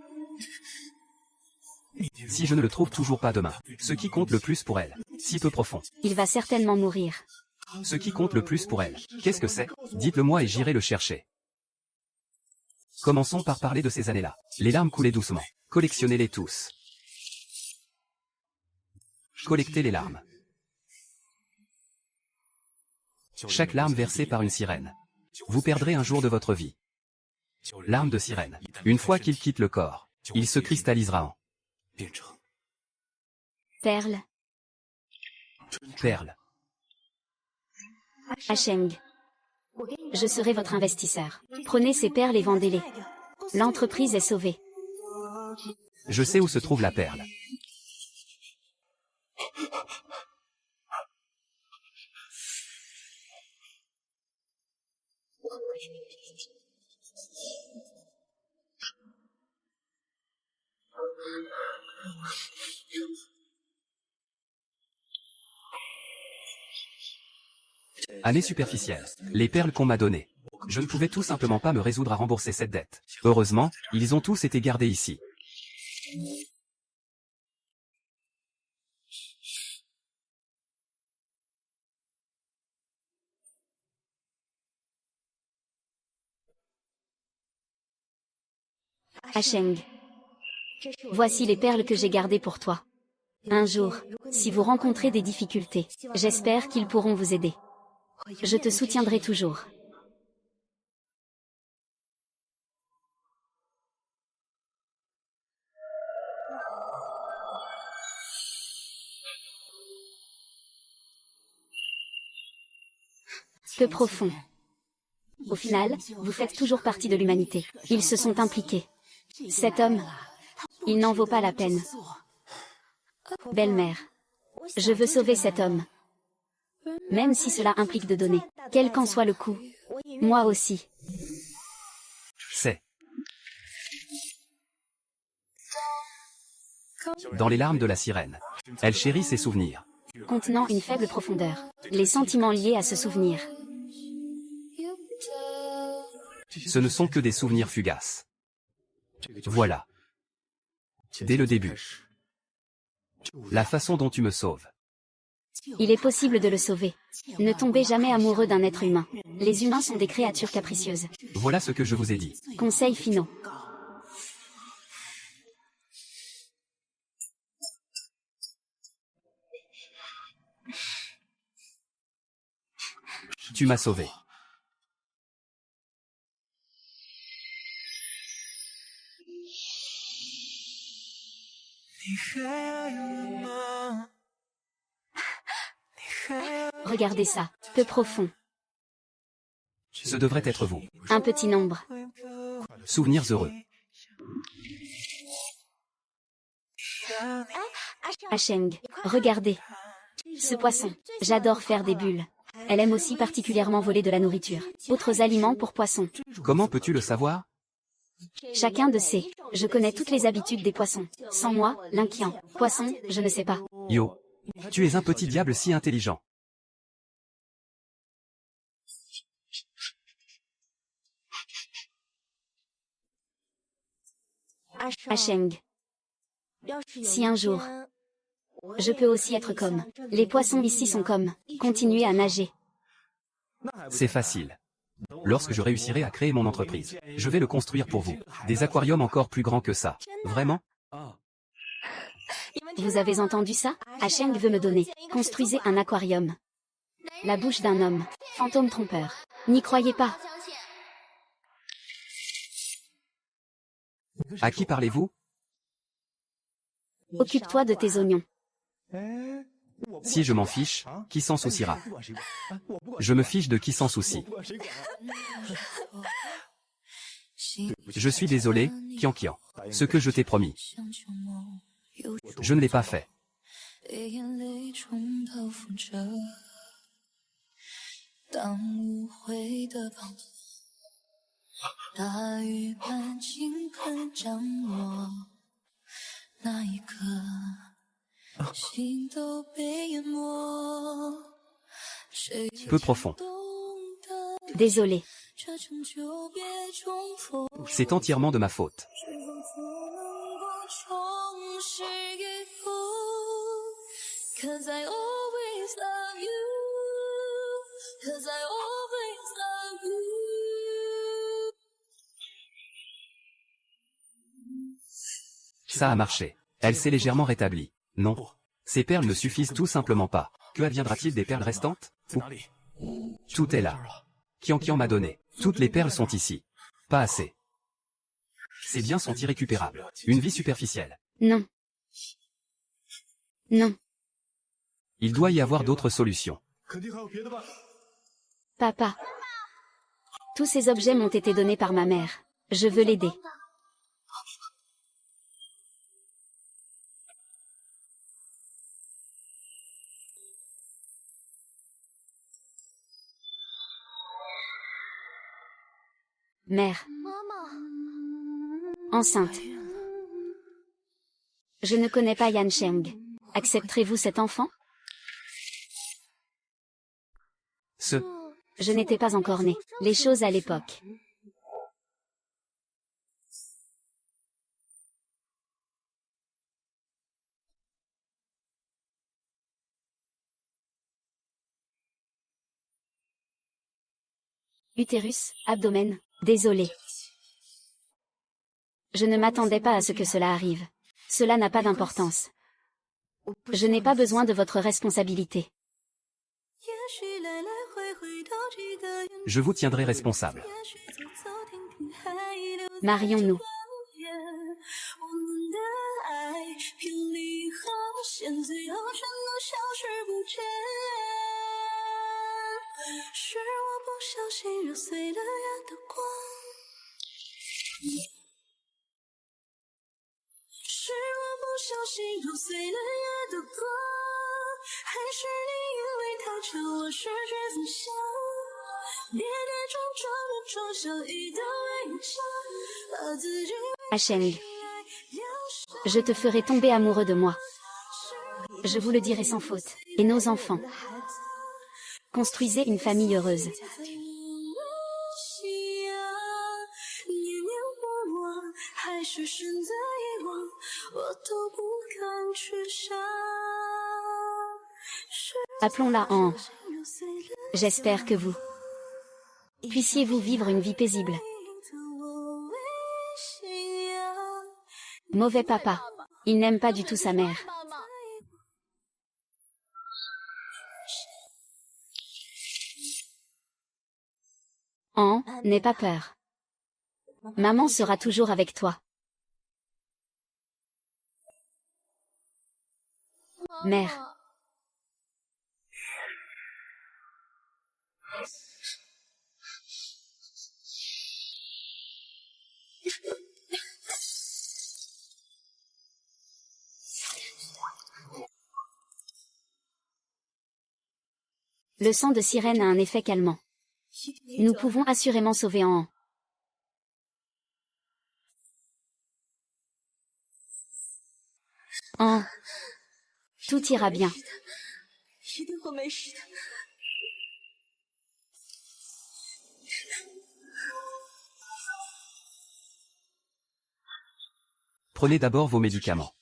Si je ne le trouve toujours pas demain, ce qui compte le plus pour elle, si peu profond. Il va certainement mourir. Ce qui compte le plus pour elle, qu'est-ce que c'est? Dites-le-moi et j'irai le chercher. Commençons par parler de ces années-là. Les larmes coulaient doucement. Collectionnez-les tous. Collectez les larmes. Chaque larme versée par une sirène. Vous perdrez un jour de votre vie. Larme de sirène. Une fois qu'il quitte le corps, il se cristallisera en Perle. perle. Hacheng. Je serai votre investisseur. Prenez ces perles et vendez-les. L'entreprise est sauvée. Je sais où se trouve la perle. Année superficielle. Les perles qu'on m'a données. Je ne pouvais tout simplement pas me résoudre à rembourser cette dette. Heureusement, ils ont tous été gardés ici. Asheng. Voici les perles que j'ai gardées pour toi. Un jour, si vous rencontrez des difficultés, j'espère qu'ils pourront vous aider. Je te soutiendrai toujours. Peu profond. Au final, vous faites toujours partie de l'humanité. Ils se sont impliqués. Cet homme, il n'en vaut pas la peine. Belle-mère, je veux sauver cet homme. Même si cela implique de donner, quel qu'en soit le coût. Moi aussi. C'est dans les larmes de la sirène. Elle chérit ses souvenirs. Contenant une faible profondeur. Les sentiments liés à ce souvenir. Ce ne sont que des souvenirs fugaces. Voilà. Dès le début. La façon dont tu me sauves. Il est possible de le sauver. Ne tombez jamais amoureux d'un être humain. Les humains sont des créatures capricieuses. Voilà ce que je vous ai dit. Conseils finaux. Tu m'as sauvé. Regardez ça. Peu profond. Ce devrait être vous. Un petit nombre. Souvenirs heureux. Asheng, regardez. Ce poisson. J'adore faire des bulles. Elle aime aussi particulièrement voler de la nourriture. Autres aliments pour poissons. Comment peux-tu le savoir? Chacun de ces. Je connais toutes les habitudes des poissons. Sans moi, l'inquiétant. Poisson, je ne sais pas. Yo. Tu es un petit diable si intelligent. Asheng. Si un jour, je peux aussi être comme. Les poissons ici sont comme. Continuez à nager. C'est facile. Lorsque je réussirai à créer mon entreprise, je vais le construire pour vous. Des aquariums encore plus grands que ça. Vraiment? Vous avez entendu ça? Asheng veut me donner. Construisez un aquarium. La bouche d'un homme. Fantôme trompeur. N'y croyez pas. À qui parlez-vous? Occupe-toi de tes oignons. Si je m'en fiche, qui s'en souciera? Je me fiche de qui s'en soucie. Je suis désolé, Kian Kian. Ce que je t'ai promis. Je ne l'ai pas fait. Peu profond. Désolé. C'est entièrement de ma faute. Ça a marché. Elle s'est légèrement rétablie. Non. Ces perles ne suffisent tout simplement pas. Que adviendra-t-il des perles restantes? Tout est là. Kian Kian m'a donné. Toutes les perles sont ici. Pas assez. Ces biens sont irrécupérables. Une vie superficielle. Non. Non. Il doit y avoir d'autres solutions. Papa. Tous ces objets m'ont été donnés par ma mère. Je veux l'aider. Mère. Enceinte. Je ne connais pas Yan Sheng. Accepterez-vous cet enfant? Je n'étais pas encore née. Les choses à l'époque. Utérus, abdomen, désolé. Je ne m'attendais pas à ce que cela arrive. Cela n'a pas d'importance. Je n'ai pas besoin de votre responsabilité. Je vous tiendrai responsable. Marions-nous. Sheng. Je te ferai tomber amoureux de moi. Je vous le dirai sans faute. Et nos enfants. Construisez une famille heureuse. Appelons-la en. J'espère que vous puissiez-vous vivre une vie paisible. Mauvais papa. Il n'aime pas du tout sa mère. N'aie pas peur. Maman sera toujours avec toi. Mère. Le sang de sirène a un effet calmant. Nous pouvons assurément sauver en. Tout ira bien. Prenez d'abord vos médicaments.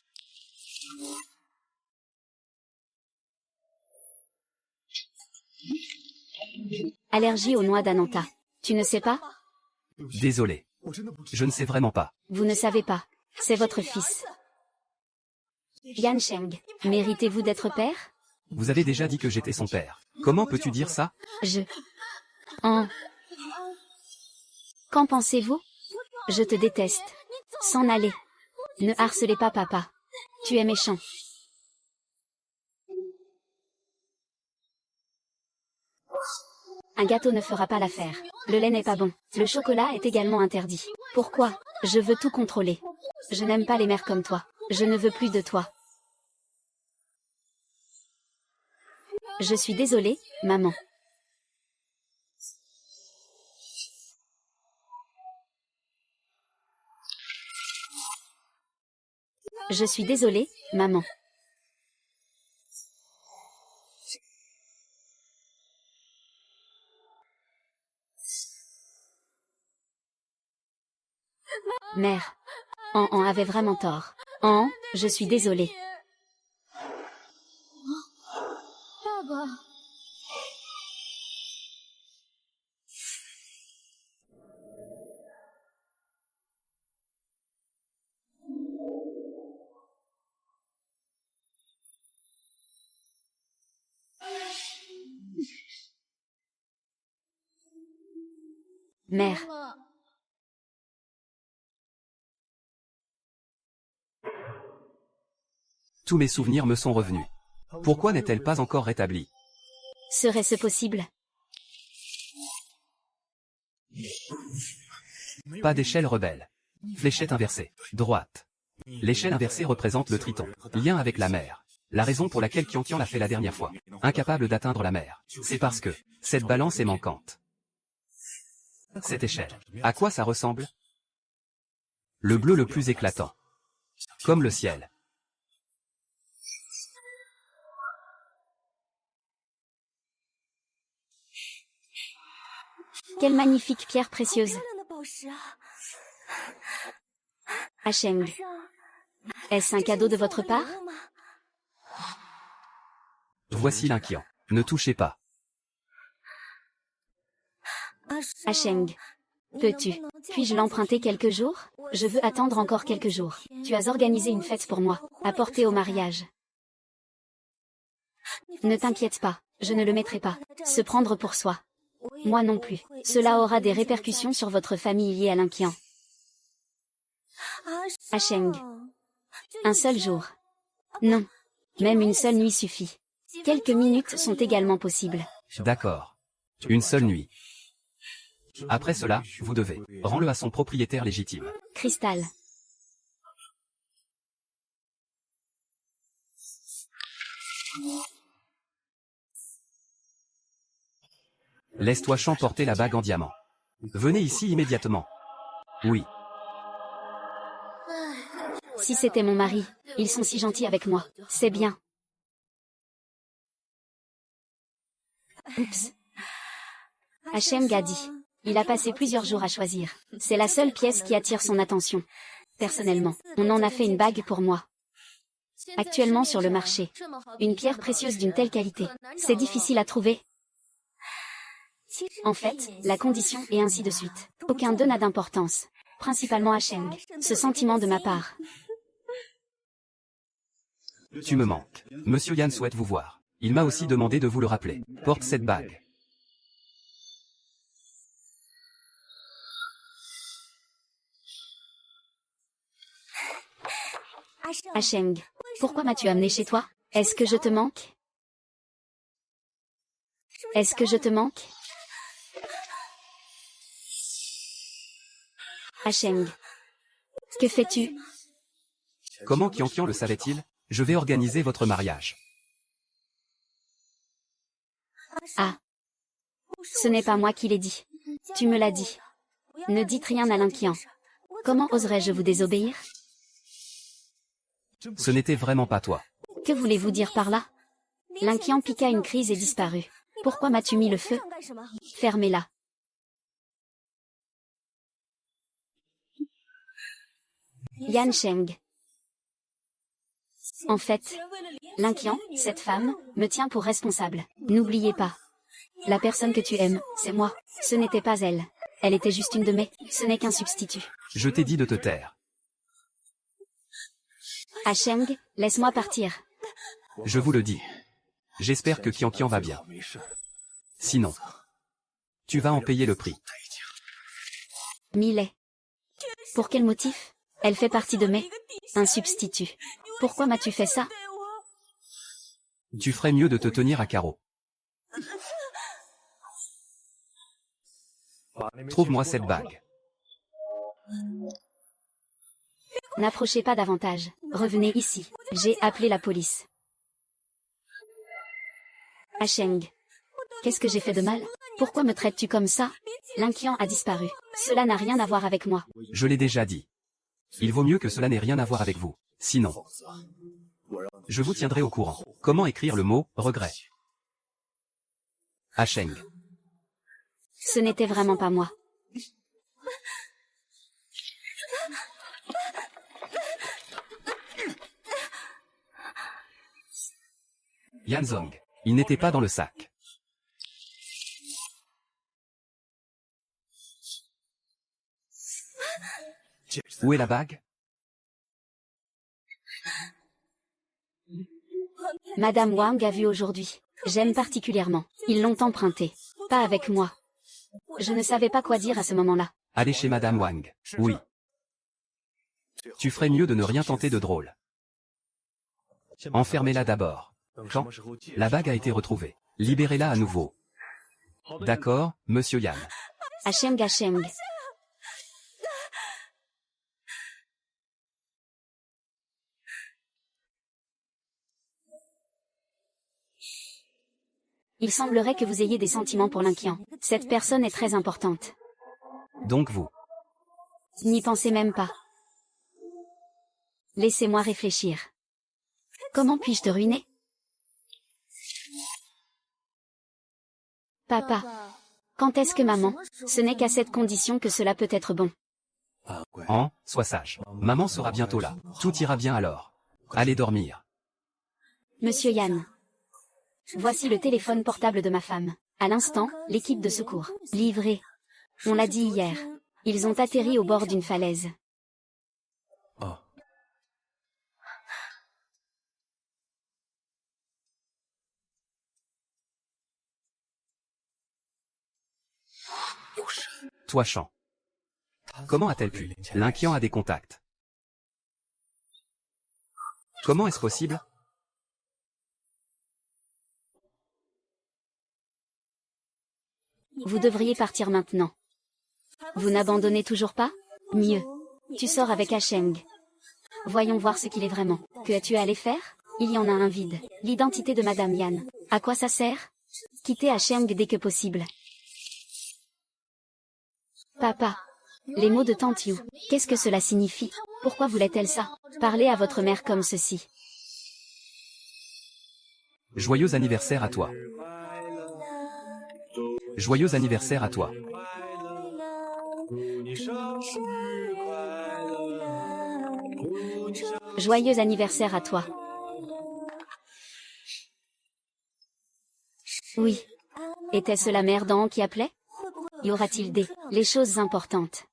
Allergie aux noix d'Ananta. Tu ne sais pas? Désolé. Je ne sais vraiment pas. Vous ne savez pas. C'est votre fils. Yan Sheng, méritez-vous d'être père? Vous avez déjà dit que j'étais son père. Comment peux-tu dire ça? Qu'en pensez-vous? Je te déteste. S'en aller. Ne harcelez pas papa. Tu es méchant. Un gâteau ne fera pas l'affaire. Le lait n'est pas bon. Le chocolat est également interdit. Pourquoi? Je veux tout contrôler. Je n'aime pas les mères comme toi. Je ne veux plus de toi. Je suis désolée, maman. Je suis désolée, maman. Mère. En avait vraiment tort. Je suis désolée. Mère. Tous mes souvenirs me sont revenus. Pourquoi n'est-elle pas encore rétablie? Serait-ce possible? Pas d'échelle rebelle. Fléchette inversée. Droite. L'échelle inversée représente le triton. Lien avec la mer. La raison pour laquelle Qianqian l'a fait la dernière fois. Incapable d'atteindre la mer. C'est parce que cette balance est manquante. Cette échelle, à quoi ça ressemble? Le bleu le plus éclatant. Comme le ciel. Quelle magnifique pierre précieuse. Hacheng. Est-ce un cadeau de votre part? Voici l'inquiant. Ne touchez pas. Hacheng. Peux-tu? Puis-je l'emprunter quelques jours? Je veux attendre encore quelques jours. Tu as organisé une fête pour moi, apportée au mariage. Ne t'inquiète pas, je ne le mettrai pas. Se prendre pour soi. Moi non plus. Cela aura des répercussions sur votre famille liée à l'inquiant. Hacheng. Un seul jour. Non. Même une seule nuit suffit. Quelques minutes sont également possibles. D'accord. Une seule nuit. Après cela, vous devez. Rends-le à son propriétaire légitime. Cristal. Laisse-toi Chan porter la bague en diamant. Venez ici immédiatement. Oui. Si c'était mon mari, ils sont si gentils avec moi. C'est bien. Oups. Hacheng a dit. Il a passé plusieurs jours à choisir. C'est la seule pièce qui attire son attention. Personnellement, on en a fait une bague pour moi. Actuellement sur le marché. Une pierre précieuse d'une telle qualité. C'est difficile à trouver. En fait, la condition est ainsi de suite. Aucun d'eux n'a d'importance. Principalement Hacheng. Ce sentiment de ma part. Tu me manques. Monsieur Yan souhaite vous voir. Il m'a aussi demandé de vous le rappeler. Porte cette bague. Hacheng. Pourquoi m'as-tu amené chez toi? Est-ce que je te manque? Est-ce que je te manque? Hacheng. Que fais-tu? Comment Qianqian le savait-il? Je vais organiser votre mariage. Ah. Ce n'est pas moi qui l'ai dit. Tu me l'as dit. Ne dites rien à l'inquiant. Comment oserais-je vous désobéir? Ce n'était vraiment pas toi. Que voulez-vous dire par là? L'inquiant piqua une crise et disparut. Pourquoi m'as-tu mis le feu? Fermez-la. Yan Sheng. En fait, l'inquiant, cette femme, me tient pour responsable. N'oubliez pas. La personne que tu aimes, c'est moi. Ce n'était pas elle. Elle était juste une de mes. Ce n'est qu'un substitut. Je t'ai dit de te taire. Hacheng, laisse-moi partir. Je vous le dis. J'espère que Qianqian va bien. Sinon, tu vas en payer le prix. Millet. Pour quel motif? Elle fait partie de mes. Un substitut. Pourquoi m'as-tu fait ça? Tu ferais mieux de te tenir à carreau. Trouve-moi cette bague. N'approchez pas davantage. Revenez ici. J'ai appelé la police. Hacheng. Qu'est-ce que j'ai fait de mal? Pourquoi me traites-tu comme ça? L'inquiant a disparu. Cela n'a rien à voir avec moi. Je l'ai déjà dit. Il vaut mieux que cela n'ait rien à voir avec vous. Sinon, je vous tiendrai au courant. Comment écrire le mot « regret » Hacheng. Ce n'était vraiment pas moi. Yanzong. Il n'était pas dans le sac. Où est la bague? Madame Wang a vu aujourd'hui. J'aime particulièrement. Ils l'ont emprunté. Pas avec moi. Je ne savais pas quoi dire à ce moment-là. Allez chez Madame Wang. Oui. Tu ferais mieux de ne rien tenter de drôle. Enfermez-la d'abord. Quand la bague a été retrouvée, libérez-la à nouveau. D'accord, monsieur Yan. Hacheng. Il semblerait que vous ayez des sentiments pour l'inquiant. Cette personne est très importante. Donc vous. N'y pensez même pas. Laissez-moi réfléchir. Comment puis-je te ruiner? Papa. Quand est-ce que maman? Ce n'est qu'à cette condition que cela peut être bon. Sois sage. Maman sera bientôt là. Tout ira bien alors. Allez dormir. Monsieur Yann. Voici le téléphone portable de ma femme. À l'instant, l'équipe de secours. Livré. On l'a dit hier. Ils ont atterri au bord d'une falaise. Toi Chan. Comment a-t-elle pu? L'Inquian a des contacts. Comment est-ce possible? Vous devriez partir maintenant. Vous n'abandonnez toujours pas? Mieux. Tu sors avec Hacheng. Voyons voir ce qu'il est vraiment. Que as-tu à aller faire? Il y en a un vide. L'identité de Madame Yan. À quoi ça sert? Quittez Hacheng dès que possible. Papa. Les mots de Tante Yu. Qu'est-ce que cela signifie? Pourquoi voulait-elle ça? Parlez à votre mère comme ceci. Joyeux anniversaire à toi. Joyeux anniversaire à toi. Joyeux anniversaire à toi. Oui. Était-ce la mère d'An qui appelait? Y aura-t-il les choses importantes?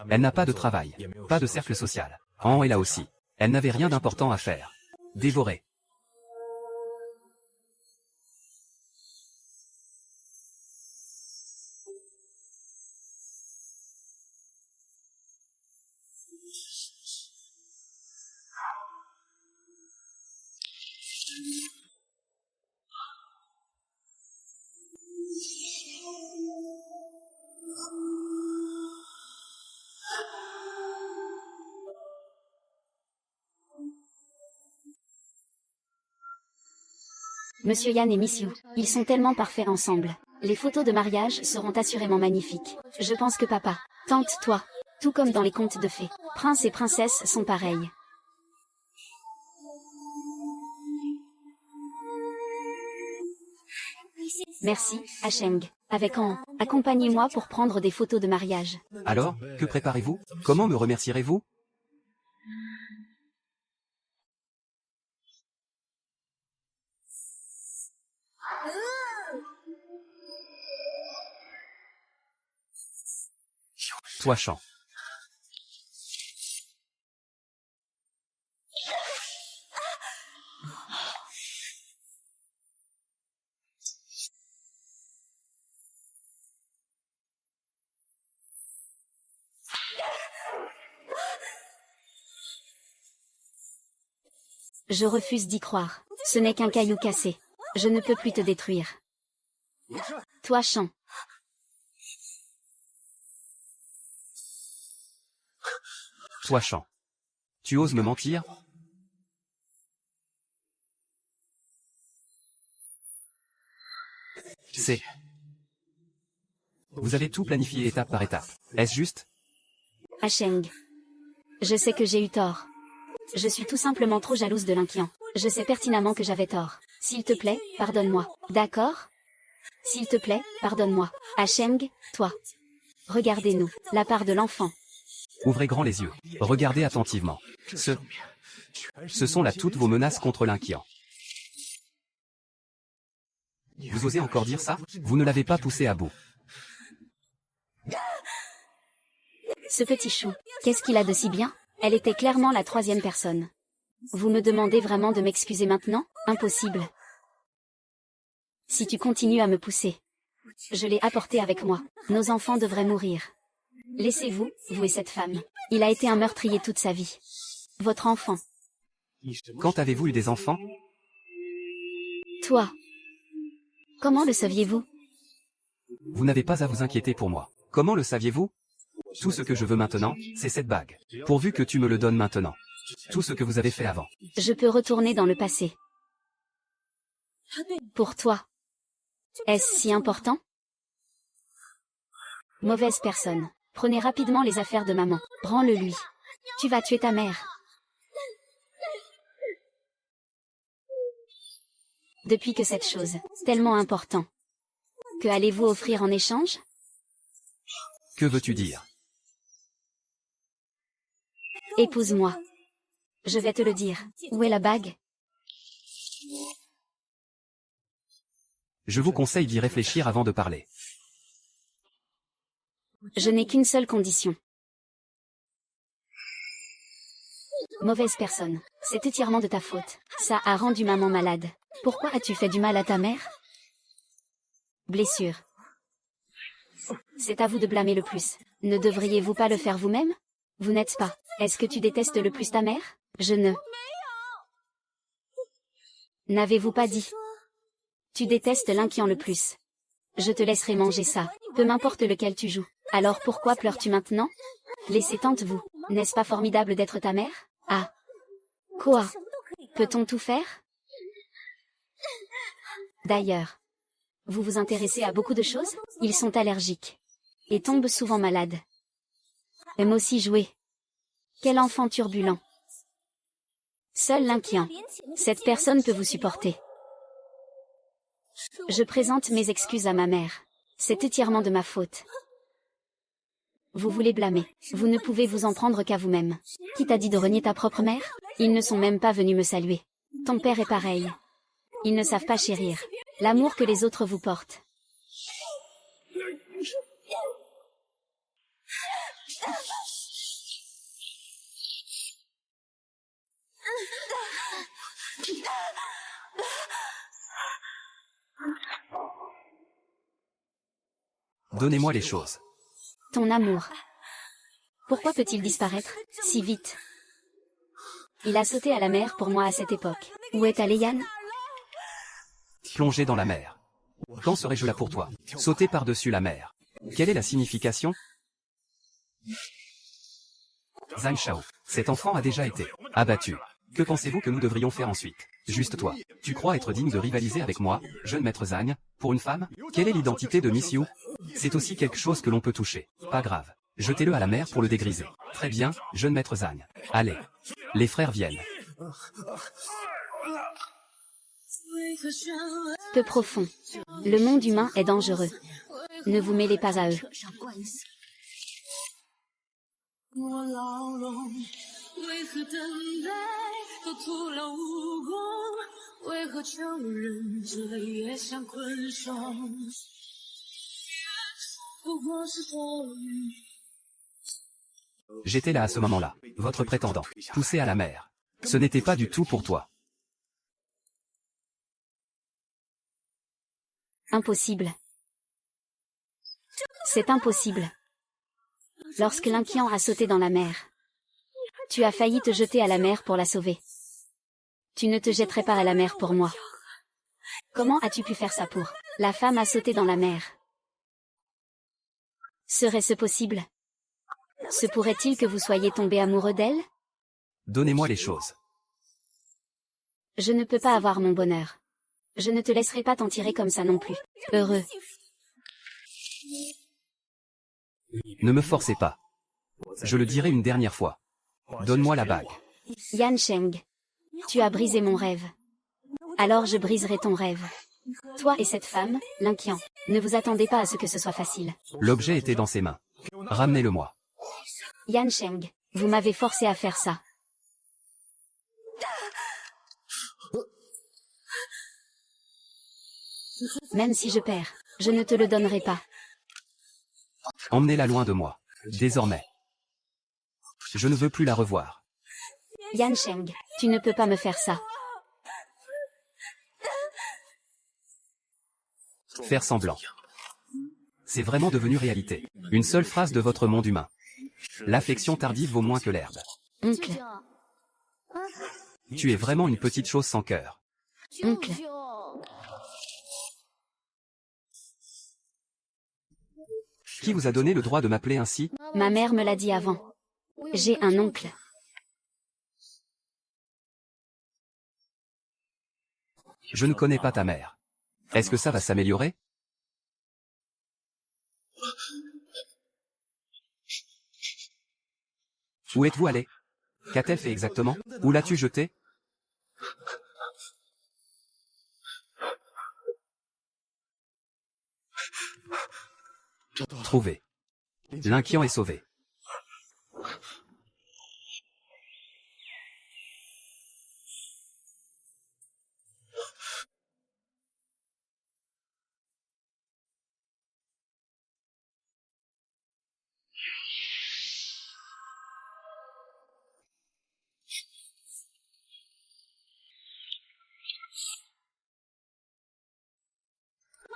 Elle n'a pas de travail. Pas de cercle social. An est là aussi. Elle n'avait rien d'important à faire. Dévorer. Monsieur Yan et Miss Yu, ils sont tellement parfaits ensemble. Les photos de mariage seront assurément magnifiques. Je pense que papa, tante, toi, tout comme dans les contes de fées, prince et princesse sont pareils. Merci, Hacheng. Avec An, accompagnez-moi pour prendre des photos de mariage. Alors, que préparez-vous? Comment me remercierez-vous? Toi Chan. Je refuse d'y croire. Ce n'est qu'un caillou cassé. Je ne peux plus te détruire. Toi Chan. Toi Chan. Tu oses me mentir? C'est... Vous avez tout planifié étape par étape. Est-ce juste? Hacheng. Je sais que j'ai eu tort. Je suis tout simplement trop jalouse de l'Inquian. Je sais pertinemment que j'avais tort. S'il te plaît, pardonne-moi. D'accord? S'il te plaît, pardonne-moi. Hacheng, toi. Regardez-nous, la part de l'enfant. Ouvrez grand les yeux. Regardez attentivement. Ce sont là toutes vos menaces contre l'Inquian. Vous osez encore dire ça? Vous ne l'avez pas poussé à bout. Ce petit chou, qu'est-ce qu'il a de si bien? Elle était clairement la troisième personne. Vous me demandez vraiment de m'excuser maintenant? Impossible. Si tu continues à me pousser. Je l'ai apporté avec moi. Nos enfants devraient mourir. Laissez-vous, vous et cette femme. Il a été un meurtrier toute sa vie. Votre enfant. Quand avez-vous eu des enfants? Toi. Comment le saviez-vous? Vous n'avez pas à vous inquiéter pour moi. Comment le saviez-vous? Tout ce que je veux maintenant, c'est cette bague. Pourvu que tu me le donnes maintenant. Tout ce que vous avez fait avant. Je peux retourner dans le passé. Pour toi. Est-ce si important? Mauvaise personne. Prenez rapidement les affaires de maman. Rends-le-lui. Tu vas tuer ta mère. Depuis que cette chose, tellement important. Que allez-vous offrir en échange? Que veux-tu dire? Épouse-moi. Je vais te le dire. Où est la bague? Je vous conseille d'y réfléchir avant de parler. Je n'ai qu'une seule condition. Mauvaise personne. C'est entièrement de ta faute. Ça a rendu maman malade. Pourquoi as-tu fait du mal à ta mère? Blessure. C'est à vous de blâmer le plus. Ne devriez-vous pas le faire vous-même? Vous n'êtes pas. Est-ce que tu détestes le plus ta mère? Je ne. N'avez-vous pas dit? Tu détestes l'un qui en le plus. Je te laisserai manger ça, peu m'importe lequel tu joues. Alors pourquoi pleures-tu maintenant? Laissez tante vous. N'est-ce pas formidable d'être ta mère? Ah. Quoi? Peut-on tout faire? D'ailleurs, vous vous intéressez à beaucoup de choses? Ils sont allergiques. Et tombent souvent malades. Aime aussi jouer. Quel enfant turbulent. Seul l'inquiet. Cette personne peut vous supporter. Je présente mes excuses à ma mère. C'est entièrement de ma faute. Vous voulez blâmer. Vous ne pouvez vous en prendre qu'à vous-même. Qui t'a dit de renier ta propre mère? Ils ne sont même pas venus me saluer. Ton père est pareil. Ils ne savent pas chérir l'amour que les autres vous portent. Donnez-moi les choses. Ton amour. Pourquoi peut-il disparaître si vite? Il a sauté à la mer pour moi à cette époque. Où est allé Yann? Plonger dans la mer. Quand serai-je là pour toi? Sauter par-dessus la mer. Quelle est la signification? Zhang Shao. Cet enfant a déjà été abattu. Que pensez-vous que nous devrions faire ensuite? Juste toi. Tu crois être digne de rivaliser avec moi, jeune maître Zhang, pour une femme? Quelle est l'identité de Miss Yu? C'est aussi quelque chose que l'on peut toucher. Pas grave. Jetez-le à la mer pour le dégriser. Très bien, jeune maître Zhang. Allez. Les frères viennent. Peu profond. Le monde humain est dangereux. Ne vous mêlez pas à eux. J'étais là à ce moment-là. Votre prétendant. Poussé à la mer. Ce n'était pas du tout pour toi. Impossible. C'est impossible. Lorsque l'inquiet a sauté dans la mer, tu as failli te jeter à la mer pour la sauver. Tu ne te jetterais pas à la mer pour moi. Comment as-tu pu faire ça pour? La femme a sauté dans la mer. Serait-ce possible? Se pourrait-il que vous soyez tombé amoureux d'elle? Donnez-moi les choses. Je ne peux pas avoir mon bonheur. Je ne te laisserai pas t'en tirer comme ça non plus. Heureux. Ne me forcez pas. Je le dirai une dernière fois. Donne-moi la bague. Yan Sheng. Tu as brisé mon rêve. Alors je briserai ton rêve. Toi et cette femme, l'inquiet. Ne vous attendez pas à ce que ce soit facile. L'objet était dans ses mains. Ramenez-le-moi. Yan Sheng, vous m'avez forcé à faire ça. Même si je perds, je ne te le donnerai pas. Emmenez-la loin de moi. Désormais. Je ne veux plus la revoir. Yan Sheng, tu ne peux pas me faire ça. Faire semblant. C'est vraiment devenu réalité. Une seule phrase de votre monde humain. L'affection tardive vaut moins que l'herbe. Oncle, Tu es vraiment une petite chose sans cœur. oncle, Qui vous a donné le droit de m'appeler ainsi? ma mère me l'a dit avant. J'ai un oncle. Je ne connais pas ta mère. Est-ce que ça va s'améliorer? Où êtes-vous allé? Qu'a-t-elle fait exactement? Où l'as-tu jetée? Trouvé. L'inquiant est sauvé.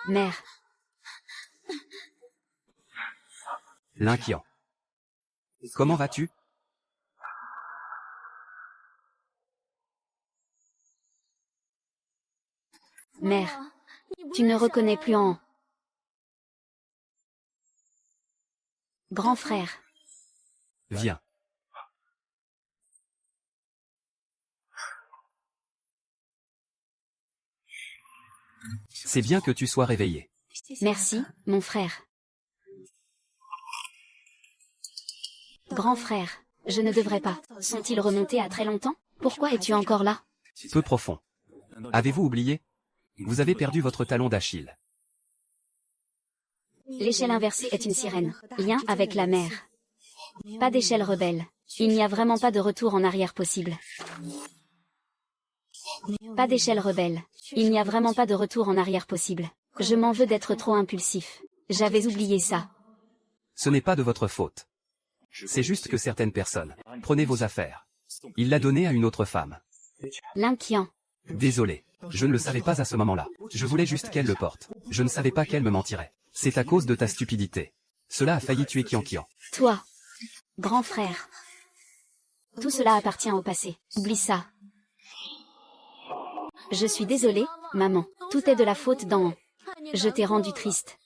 Mère. L'inquiant. Comment vas-tu? Mère. Tu ne reconnais plus en... Grand frère. Viens. C'est bien que tu sois réveillé. Merci, mon frère. Grand frère, je ne devrais pas. Sont-ils remontés à très longtemps? Pourquoi es-tu encore là? Peu profond. Avez-vous oublié? Vous avez perdu votre talon d'Achille. L'échelle inversée est une sirène. Lien avec la mer. Pas d'échelle rebelle. Il n'y a vraiment pas de retour en arrière possible. Pas d'échelle rebelle. Il n'y a vraiment pas de retour en arrière possible. Je m'en veux d'être trop impulsif. J'avais oublié ça. Ce n'est pas de votre faute. C'est juste que certaines personnes prenaient vos affaires. Il l'a donné à une autre femme. L'inquiant. Désolé. Je ne le savais pas à ce moment-là. Je voulais juste qu'elle le porte. Je ne savais pas qu'elle me mentirait. C'est à cause de ta stupidité. Cela a failli tuer Qianqian. Toi. Grand frère. Tout cela appartient au passé. Oublie ça. Je suis désolée, maman. Tout est de la faute d'en... Je t'ai rendu triste.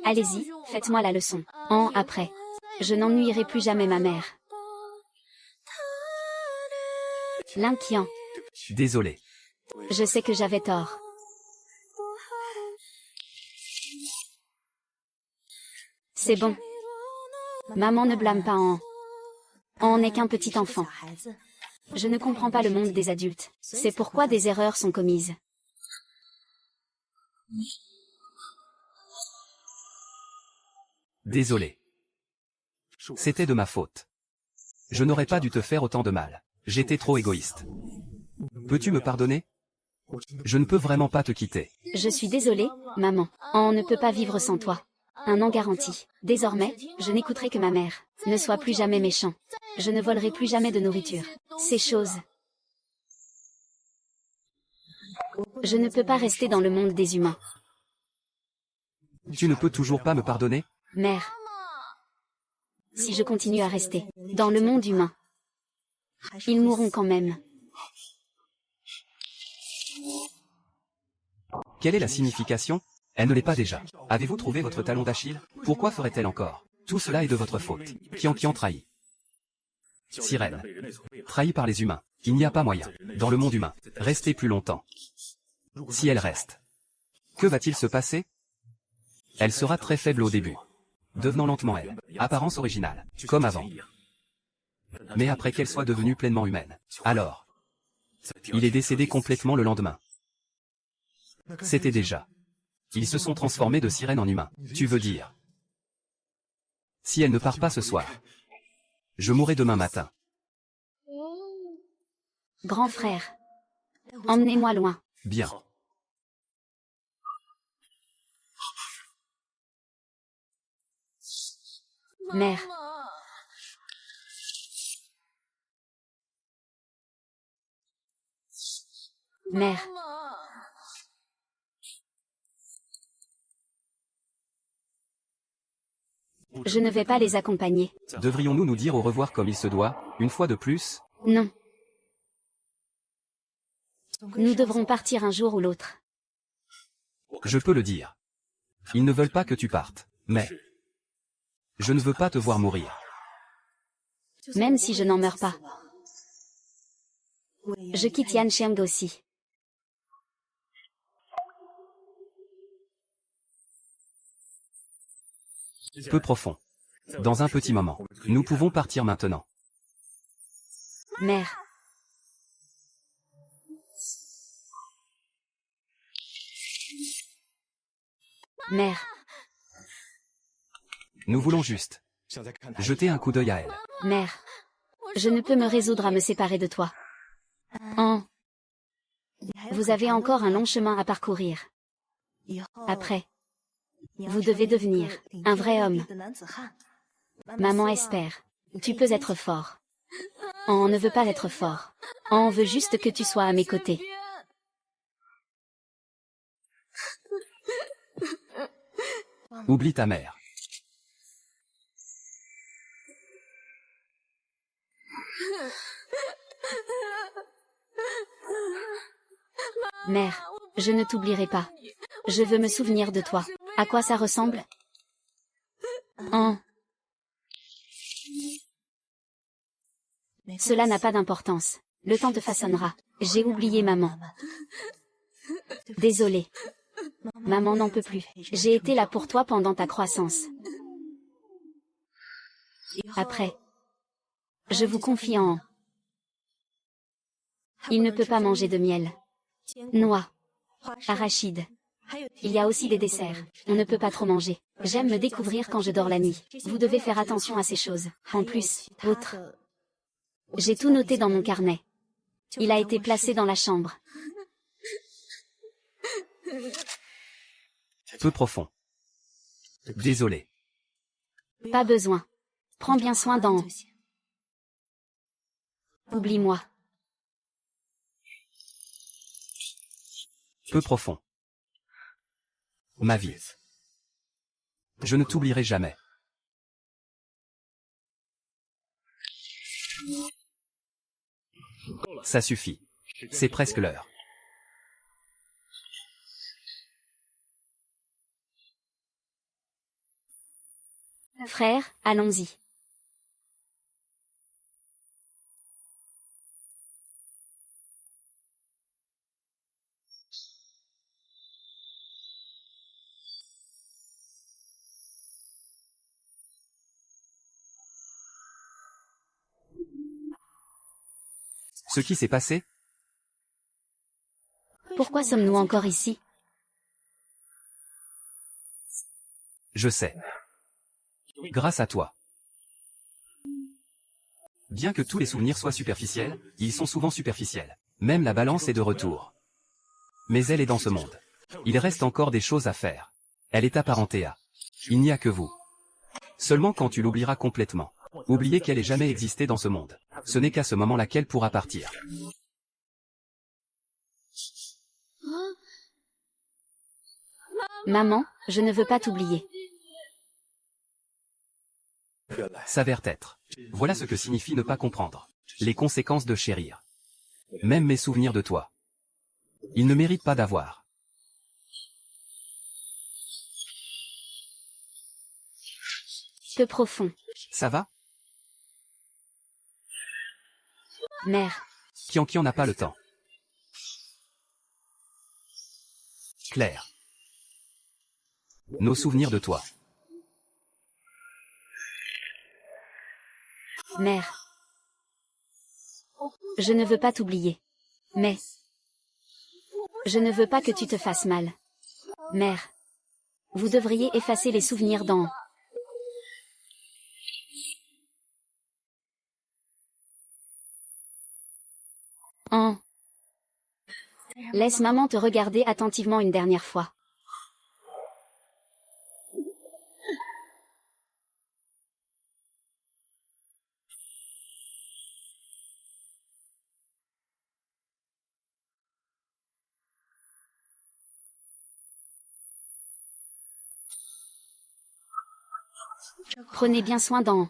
Allez-y, faites-moi la leçon. Après. Je n'ennuierai plus jamais ma mère. L'inquiant. Désolé. Je sais que j'avais tort. C'est bon. Maman ne blâme pas en... On n'est qu'un petit enfant. Je ne comprends pas le monde des adultes. C'est pourquoi des erreurs sont commises. Désolé. C'était de ma faute. Je n'aurais pas dû te faire autant de mal. J'étais trop égoïste. Peux-tu me pardonner? Je ne peux vraiment pas te quitter. Je suis désolée, maman. On ne peut pas vivre sans toi. Un an garanti. Désormais, je n'écouterai que ma mère. Ne sois plus jamais méchant. Je ne volerai plus jamais de nourriture. Ces choses. Je ne peux pas rester dans le monde des humains. Tu ne peux toujours pas me pardonner? Mère. Si je continue à rester dans le monde humain, ils mourront quand même. Quelle est la signification? Elle ne l'est pas déjà. Avez-vous trouvé votre talon d'Achille? Pourquoi ferait-elle encore? Tout cela est de votre faute. Qianqian trahit. Sirène. Trahie par les humains. Il n'y a pas moyen. Dans le monde humain. Rester plus longtemps. Si elle reste. Que va-t-il se passer? Elle sera très faible au début. Devenant lentement elle. Apparence originale. Comme avant. Mais après qu'elle soit devenue pleinement humaine. Alors. Il est décédé complètement le lendemain. C'était déjà. Ils se sont transformés de sirène en humain. Tu veux dire? Si elle ne part pas ce soir. Je mourrai demain matin. Grand frère. Emmenez-moi loin. Bien. Mère. Mère. Je ne vais pas les accompagner. Devrions-nous nous dire au revoir comme il se doit, une fois de plus? Non. Nous devrons partir un jour ou l'autre. Je peux le dire. Ils ne veulent pas que tu partes. Mais... je ne veux pas te voir mourir. Même si je n'en meurs pas. Je quitte Yan Xiang aussi. Peu profond. Dans un petit moment. Nous pouvons partir maintenant. Mère. Mère. Nous voulons juste jeter un coup d'œil à elle. Mère. Je ne peux me résoudre à me séparer de toi. Oh. Vous avez encore un long chemin à parcourir. Après, vous devez devenir un vrai homme. Maman espère. Tu peux être fort. On ne veut pas être fort. On veut juste que tu sois à mes côtés. Oublie ta mère. Mère, je ne t'oublierai pas. Je veux me souvenir de toi. À quoi ça ressemble? Oh. Cela n'a pas d'importance. Le temps te façonnera. J'ai oublié maman. Désolée. Maman n'en peut plus. J'ai été là pour toi pendant ta croissance. Après, je vous confie en... Il ne peut pas manger de miel. Noix. Arachide. Il y a aussi des desserts. On ne peut pas trop manger. J'aime me découvrir quand je dors la nuit. Vous devez faire attention à ces choses. En plus, autre. J'ai tout noté dans mon carnet. Il a été placé dans la chambre. Peu profond. Désolé. Pas besoin. Prends bien soin d'en... Oublie-moi. Peu profond. Ma vie. Je ne t'oublierai jamais. Ça suffit. C'est presque l'heure. Frère, allons-y. Ce qui s'est passé? Pourquoi sommes-nous encore ici? Je sais. Grâce à toi. Bien que tous les souvenirs soient superficiels, ils sont souvent superficiels. Même la balance est de retour. Mais elle est dans ce monde. Il reste encore des choses à faire. Elle est apparentée à. Il n'y a que vous. Seulement quand tu l'oublieras complètement. Oubliez qu'elle ait jamais existé dans ce monde. Ce n'est qu'à ce moment-là qu'elle pourra partir. Maman, je ne veux pas t'oublier. S'avère être. Voilà ce que signifie ne pas comprendre. Les conséquences de chérir. Même mes souvenirs de toi. Ils ne méritent pas d'avoir. Peu profond. Ça va? Mère. Qui en n'a pas le temps. Claire. Nos souvenirs de toi. Mère. Je ne veux pas t'oublier. Mais... Je ne veux pas que tu te fasses mal. Mère. Vous devriez effacer les souvenirs dans... En... Laisse maman te regarder attentivement une dernière fois. Prenez bien soin d'en...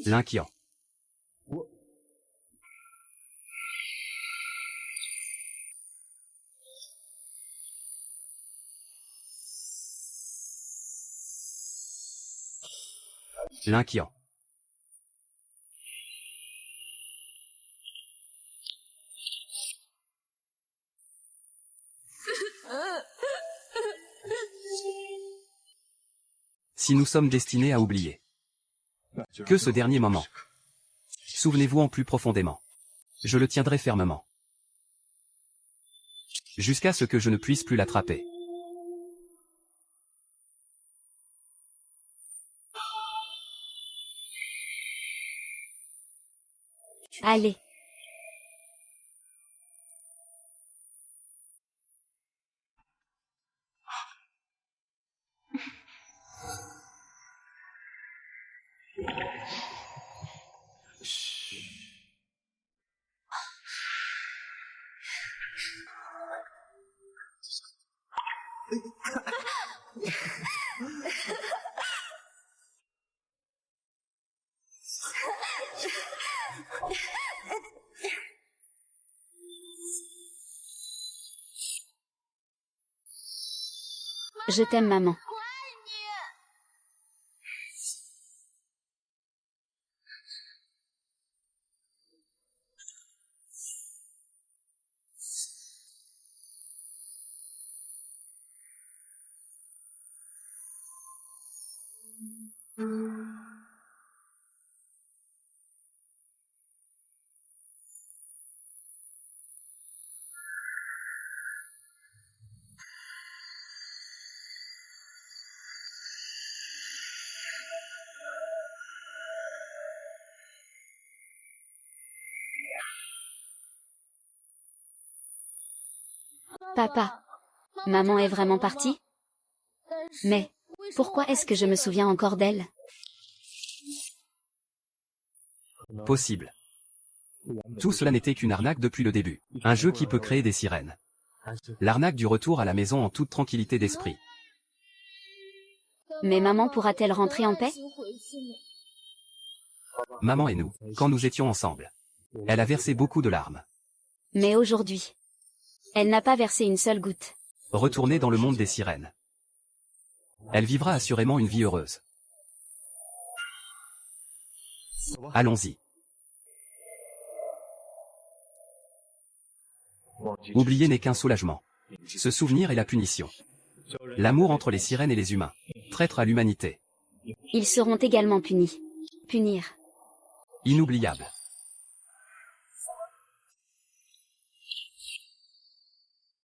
L'inquiant. L'inquiant. Si nous sommes destinés à oublier que ce dernier moment, souvenez-vous-en plus profondément. Je le tiendrai fermement. Jusqu'à ce que je ne puisse plus l'attraper. Allez. Je t'aime, maman. Papa, maman est vraiment partie? Mais, pourquoi est-ce que je me souviens encore d'elle? Possible. Tout cela n'était qu'une arnaque depuis le début. Un jeu qui peut créer des sirènes. L'arnaque du retour à la maison en toute tranquillité d'esprit. Mais maman pourra-t-elle rentrer en paix? Maman et nous, quand nous étions ensemble. Elle a versé beaucoup de larmes. Mais aujourd'hui, elle n'a pas versé une seule goutte. Retournée dans le monde des sirènes. Elle vivra assurément une vie heureuse. Allons-y. Oublier n'est qu'un soulagement. Ce souvenir est la punition. L'amour entre les sirènes et les humains. Traître à l'humanité. Ils seront également punis. Punir. Inoubliable.